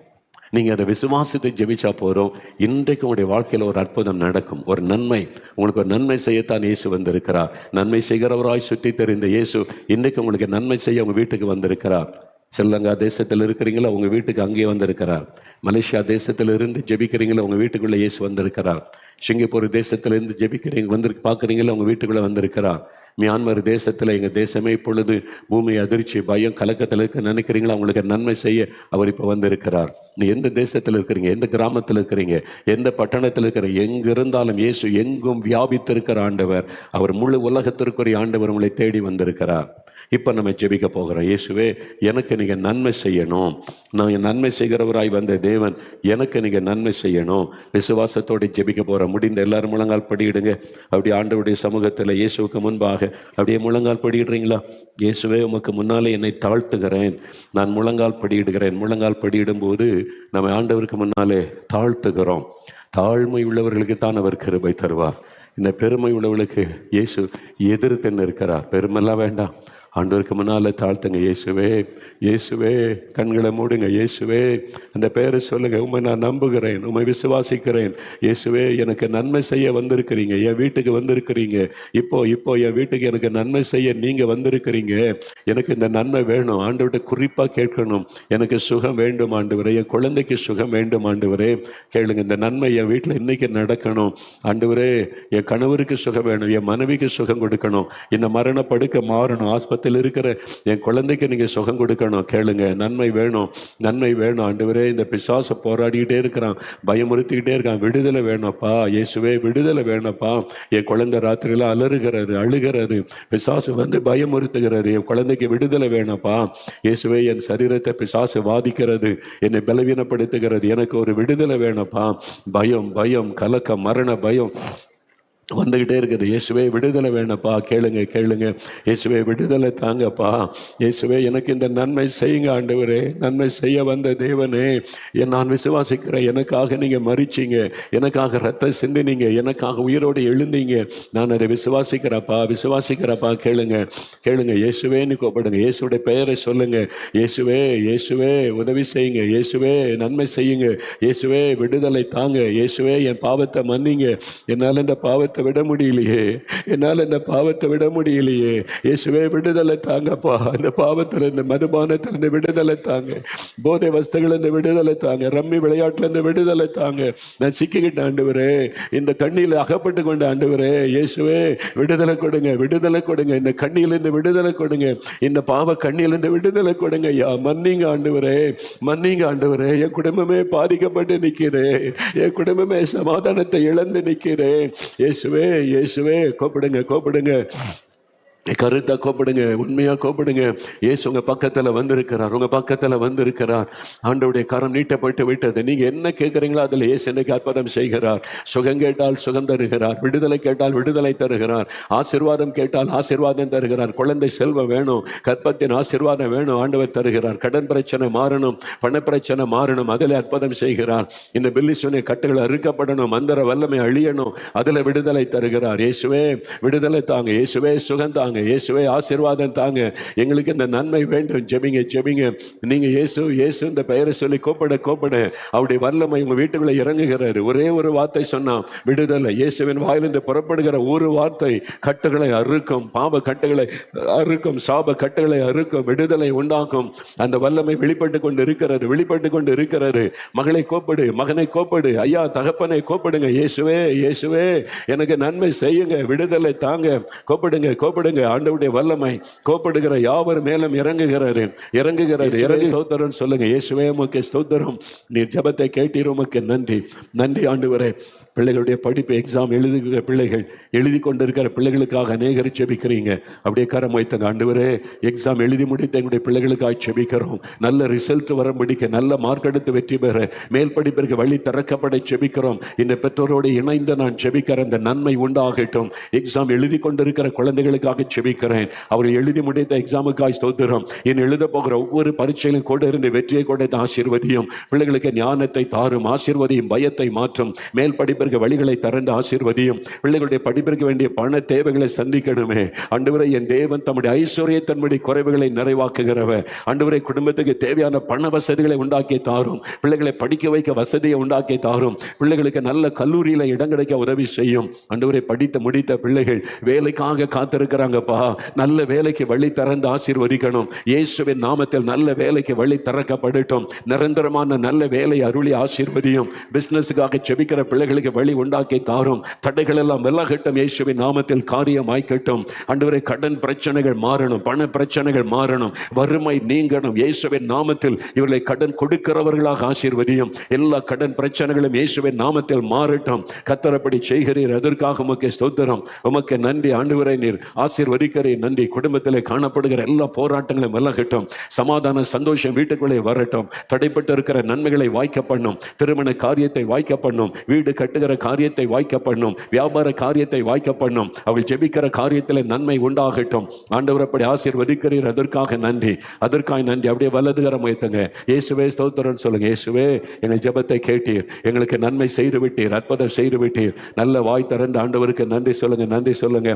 நீங்கள் அதை விசுவாசத்தை ஜெபிச்சா போகிறோம். இன்றைக்கு உங்களுடைய வாழ்க்கையில் ஒரு அற்புதம் நடக்கும். ஒரு நன்மை, உங்களுக்கு ஒரு நன்மை செய்யத்தான் இயேசு வந்திருக்கிறார். நன்மை செய்கிறவராய் சுற்றி தெரிந்த இயேசு இன்றைக்கு உங்களுக்கு நன்மை செய்ய உங்கள் வீட்டுக்கு வந்திருக்கிறார். ஸ்ரீலங்கா தேசத்தில் இருக்கிறீங்களா, உங்கள் வீட்டுக்கு அங்கே வந்திருக்கிறார். மலேசியா தேசத்தில் இருந்து ஜெபிக்கிறீங்களா, உங்கள் வீட்டுக்குள்ளே இயேசு வந்திருக்கிறார். சிங்கப்பூர் தேசத்திலிருந்து ஜெபிக்கிறீங்க பார்க்குறீங்களா, உங்கள் வீட்டுக்குள்ளே வந்திருக்கிறார். மியான்மர் தேசத்தில் எங்கள் தேசமே இப்பொழுது பூமி அதிர்ச்சி, பயம், கலக்கத்தில் இருக்க நினைக்கிறீங்களா? உங்களுக்கு நன்மை செய்ய அவர் இப்போ வந்திருக்கிறார். நீ எந்த தேசத்தில் இருக்கிறீங்க, எந்த கிராமத்தில் இருக்கிறீங்க, எந்த பட்டணத்தில் இருக்கிற, எங்க இருந்தாலும் இயேசு எங்கும் வியாபித்திருக்கிற ஆண்டவர். அவர் முழு உலகத்திற்குரிய ஆண்டவர் உங்களை தேடி வந்திருக்கிறார். இப்போ நம்ம ஜெபிக்க போகிறோம். இயேசுவே, எனக்கு நீங்கள் நன்மை செய்யணும். நான் நன்மை செய்கிறவராய் வந்த தேவன், எனக்கு நீங்கள் நன்மை செய்யணும். விசுவாசத்தோடு ஜெபிக்க போகிறோம். முடிந்த எல்லாரும் முழங்கால் படியிடுங்க. அப்படி ஆண்டவருடைய சமூகத்தில் இயேசுவுக்கு முன்பாக அப்படியே முழங்கால் படியிடுறீங்களா? இயேசுவே, உமக்கு முன்னாலே என்னை தாழ்த்துகிறேன், நான் முழங்கால் படியிடுகிறேன். முழங்கால் படியிடும்போது நம்ம ஆண்டவருக்கு முன்னாலே தாழ்த்துகிறோம். தாழ்மை உள்ளவர்களுக்கு தான் அவர் கிருபை தருவார். இந்த பெருமை உள்ளவர்களுக்கு இயேசு எதிர்த்து இருக்கிறார். பெருமெல்லாம் வேண்டாம், ஆண்டவருக்கு முன்னால் தாழ்த்துங்க. இயேசுவே, இயேசுவே, கண்களை மூடுங்க. இயேசுவே, அந்த பேரை சொல்லுங்க. உண்மை நான் நம்புகிறேன், உண்மை விசுவாசிக்கிறேன். இயேசுவே, எனக்கு நன்மை செய்ய வந்திருக்கிறீங்க, என் வீட்டுக்கு வந்திருக்கிறீங்க. இப்போ என் வீட்டுக்கு எனக்கு நன்மை செய்ய நீங்கள் வந்திருக்கிறீங்க. எனக்கு இந்த நன்மை வேணும். ஆண்டவர்கிட்ட குறிப்பாக கேட்கணும். எனக்கு சுகம் வேண்டும் ஆண்டவரே, என் குழந்தைக்கு சுகம் வேண்டும் ஆண்டவரே. கேளுங்க, இந்த நன்மை என் வீட்டில் இன்னைக்கு நடக்கணும் ஆண்டவரே. என் கணவருக்கு சுகம் வேணும், என் மனைவிக்கு சுகம் கொடுக்கணும். இந்த மரண படுக்க மாறணும். ஆஸ்பத்திரி இருக்கிற என் குழந்தைக்கு நீங்க சுகம் கொடுக்கணும். கேளுங்க, நன்மை வேணும், நன்மை வேணும் ஆண்டவரே. இந்த பிசாசு போராடிக்கிட்டே இருக்கிறான், பயமுறுத்திக்கிட்டே இருக்கான். விடுதலை வேணும்ப்பா இயேசுவே, விடுதலை வேணும்ப்பா. என் குழந்தை ராத்திரிலாம் அலறுகிறது, அழுகிறது. பிசாசு வந்து பயமுறுத்துகிறது. என் குழந்தைக்கு விடுதலை வேணும்ப்பா இயேசுவே. என் சரீரத்தை பிசாசு வாதிக்கிறது, என்னை பலவீனப்படுத்துகிறது. எனக்கு ஒரு விடுதலை வேணும்ப்பா. பயம், பயம், கலக்கம், மரண பயம் வந்துக்கிட்டே இருக்குது. இயேசுவே, விடுதலை வேணப்பா. கேளுங்க, கேளுங்க. இயேசுவே, விடுதலை தாங்கப்பா. இயேசுவே, எனக்கு இந்த நன்மை செய்யுங்க ஆண்டவரே. நன்மை செய்ய வந்த தேவனே, நான் விசுவாசிக்கிறேன். எனக்காக நீங்கள் மரிச்சிங்க, எனக்காக ரத்தம் சிந்தினீங்க, எனக்காக உயிரோடு எழுந்தீங்க. நான் அதை விசுவாசிக்கிறப்பா, விசுவாசிக்கிறப்பா. கேளுங்க, கேளுங்க. இயேசுவேன்னு கூப்பிடுங்க. இயேசுடைய பெயரை சொல்லுங்க. இயேசுவே, இயேசுவே, உதவி செய்யுங்க. இயேசுவே, நன்மை செய்யுங்க. இயேசுவே, விடுதலை தாங்க. இயேசுவே, என் பாவத்தை மன்னிங்க. என்னால் இந்த பாவத்தை விட முடியலையே, என்னால் இந்த பாவத்தை விட முடியலையே. இயேசுவே, விடுதலை தாங்கப்பா. இந்த பாவத்தில், இந்த மதுபானத்தில் இந்த விடுதலை தாங்க. போதை வஸ்துகள் இந்த விடுதலை தாங்க. ரம்மி விளையாட்டுல இந்த விடுதலை தாங்க. நான் சிக்கிக்கிட்ட ஆண்டவரே, இந்த கண்ணியில் அகப்பட்டு கொண்ட ஆண்டவரே. இயேசுவே, விடுதலை கொடுங்க, விடுதலை கொடுங்க. இந்த கண்ணியில் இந்த விடுதலை கொடுங்க. இந்த பாவ கண்ணியில் இந்த விடுதலை கொடுங்க. ஐயா, மன்னிங்க ஆண்டவரே, மன்னிங்க ஆண்டவரே. என் குடும்பமே பாதிக்கப்பட்டு நிற்கிறேன், என் குடும்பமே சமாதானத்தை இழந்து நிற்கிறேன். இயேசுவே, இயேசுவே, கூப்பிடுங்க, கூப்பிடுங்க. கருத்தா கூப்பிடுங்க, உண்மையா கூப்பிடுங்க. இயேசு உங்க பக்கத்துல வந்திருக்கிறார், உங்க பக்கத்துல வந்திருக்கிறார். ஆண்டவருடைய கரம் நீட்டப்பட்டு விட்டது. நீங்க என்ன கேட்குறீங்களோ அதில் இயேசு இன்னைக்கு அற்புதம் செய்கிறார். சுகம் கேட்டால் சுகம் தருகிறார், விடுதலை கேட்டால் விடுதலை தருகிறார், ஆசீர்வாதம் கேட்டால் ஆசீர்வாதம் தருகிறார். குழந்தை செல்வம் வேணும், கற்பத்தின் ஆசீர்வாதம் வேணும், ஆண்டவர் தருகிறார். கடன் பிரச்சனை மாறணும், பண பிரச்சனை மாறணும், அதில் அற்புதம் செய்கிறார். இந்த பில்லிசூனிய கட்டுகள் அறுக்கப்படணும், மந்திர வல்லமை அழியணும், அதில் விடுதலை தருகிறார். இயேசுவே, விடுதலை தாங்க. இயேசுவே, சுகம் தாங்க. இயேசுவே, ஆசீர்வாதம் தாங்க. எங்களுக்கு இந்த நன்மை வேண்டும். ஜெபிங்க, ஜெபிங்க. நீங்க இயேசு, இயேசு இந்த பெயரை சொல்லி கூப்பிட கூப்பிட அவருடைய வல்லமை உங்க வீட்டுக்குள்ள இறங்குகிறாரு. ஒரே ஒரு வார்த்தை சொன்னா விடுதலை. இயேசுவின் வாயிலிருந்து புறப்படுகிற ஒரு வார்த்தை கட்டுகளை அறுக்கும், பாவ கட்டுகளை அறுக்கும், சாப கட்டுகளை அறுக்கும், விடுதலை உண்டாக்கும். அந்த வல்லமை வெளிப்பட்டு கொண்டு இருக்கிறது, வெளிப்பட்டு கொண்டு இருக்கிறது. மகளை கோப்படு, மகனை கோப்படு, ஐயா தகப்பனை கோப்படுங்க. இயேசுவே, இயேசுவே, எனக்கு நன்மை செய்யுங்க, விடுதலை தாங்க. கோப்படுங்க, கோப்படுங்க. ஆண்டவருடைய வல்லமை கோப்படுகிற யாவர் மேலும் இறங்குகிறாரு, இறங்குகிறாரு. இறங்கி ஸ்தோத்திரம் சொல்லுங்க. இயேசுவே, உமக்கு ஸ்தோத்திரம். நீர் ஜெபத்தை கேட்டீர், உமக்கு நன்றி. நன்றி ஆண்டவரே. பிள்ளைகளுடைய படிப்பு, எக்ஸாம் எழுதுகிற பிள்ளைகள், எழுதி கொண்டிருக்கிற பிள்ளைகளுக்காக அநேகரை செபிக்கிறீங்க. அப்படியே கரம் வைத்தங்க. ஆண்டவரே, எக்ஸாம் எழுதி முடித்த எங்களுடைய பிள்ளைகளுக்காக செபிக்கிறோம். நல்ல ரிசல்ட் வர முடிக்க, நல்ல மார்க் எடுத்து வெற்றி பெற, மேல் படிப்பிற்கு வழி திறக்கப்பட செபிக்கிறோம். இந்த பெற்றோரோடு இணைந்து நான் செபிக்கிறேன். இந்த நன்மை உண்டாகட்டும். எக்ஸாம் எழுதி கொண்டிருக்கிற குழந்தைகளுக்காக செபிக்கிறேன். அவர்கள் எழுதி முடித்த எக்ஸாமுக்காக ஸ்தோத்திரம். இனி எழுத போகிற ஒவ்வொரு பரீட்சையிலும் கூட இருந்து வெற்றியை கொடுத்து ஆசீர்வதியும். பிள்ளைகளுக்கு ஞானத்தை தாரும், ஆசீர்வதியும், பயத்தை மாற்றும். மேல் படிப்பு வழிகளை திறந்து ஆசீர்வதியும். பிள்ளைகளுடைய படிப்பிற்கு வேண்டிய பண தேவைகளை சந்திக்கணுமே ஆண்டவரே. என் தேவன் தம்முடைய ஐஸ்வர்யத்தின்படி குறைவுகளை நிறைவாக்குகிறவர். ஆண்டவரே, குடும்பத்துக்கு தேவையான பண வசதிகளை உண்டாக்கி தாரும். பிள்ளைகளை படிக்க வைக்க வசதியை உண்டாக்கி தாரும். பிள்ளைகளுக்கு நல்ல கல்லூரியில இடம் கிடைக்க உதவி செய்யும். ஆண்டவரே, படித்து முடித்த பிள்ளைகள் வேலைக்காக காத்திருக்கிறாங்க, திறங்கப்பா. நல்ல வேலைக்கு வழி திறந்து ஆசீர்வதிக்கணும். இயேசுவின் நாமத்தில் நல்ல வேலைக்கு வழி திறக்கப்படட்டும். நிரந்தரமான நல்ல வேலை அருளி ஆசீர்வதியும். பிசினஸுக்காக செபிக்கிற பிள்ளைகளுக்கு வழி உண்டாக்கி தாரும். தடைகள் எல்லாம் விலகட்டும். இயேசுவின் நாமத்தில் காரியம் ஆய்க்கட்டும். ஆண்டவரே, கடன் பிரச்சனைகள் மாறணும், பண பிரச்சனைகள் மாறணும், வறுமை நீங்கணும். இயேசுவின் நாமத்தில் இவர்களை கடன் கொடுக்கிறவர்களாக ஆசீர்வதியும். எல்லா கடன் பிரச்சனைகளும் இயேசுவின் நாமத்தில் மாறட்டும். கர்த்தரப்படி செய்கிறீர், அதற்காக உமக்கு ஸ்தோத்திரம். உமக்கு நன்றி ஆண்டவரே. நீர் ஆசீர்வதிக்கிறீர், நன்றி. குடும்பத்திலே காணப்படுகிற எல்லா போராட்டங்களும் விலகட்டும். சமாதான சந்தோஷம் வீட்டுக்குள்ளே வரட்டும். தடைப்பட்டு இருக்கிற நன்மைகளை வாய்க்க பண்ணும். திருமண காரியத்தை வாய்க்க பண்ணும். வீடு கட்டுகிற காரியத்தை வாய்க்க பண்ணும். வியாபார காரியத்தை வாய்க்க பண்ணும். அவள் ஜெபிக்கிற காரியத்தில் நன்மை உண்டாகட்டும். ஆண்டவர் அப்படி ஆசீர்வதிக்கிறீர், அதற்காக நன்றி, அதற்காக நன்றி. அப்படியே வலதுகரம் உயர்த்துங்க. இயேசுவே ஸ்தோத்திரம் சொல்லுங்க. இயேசுவே, எங்கள் ஜெபத்தை கேட்டீர், எங்களுக்கு நன்மை செய்து விட்டீர், அற்புதம் செய்து விட்டீர். நல்ல வாய் திறந்து ஆண்டவருக்கு நன்றி சொல்லுங்க, நன்றி சொல்லுங்க.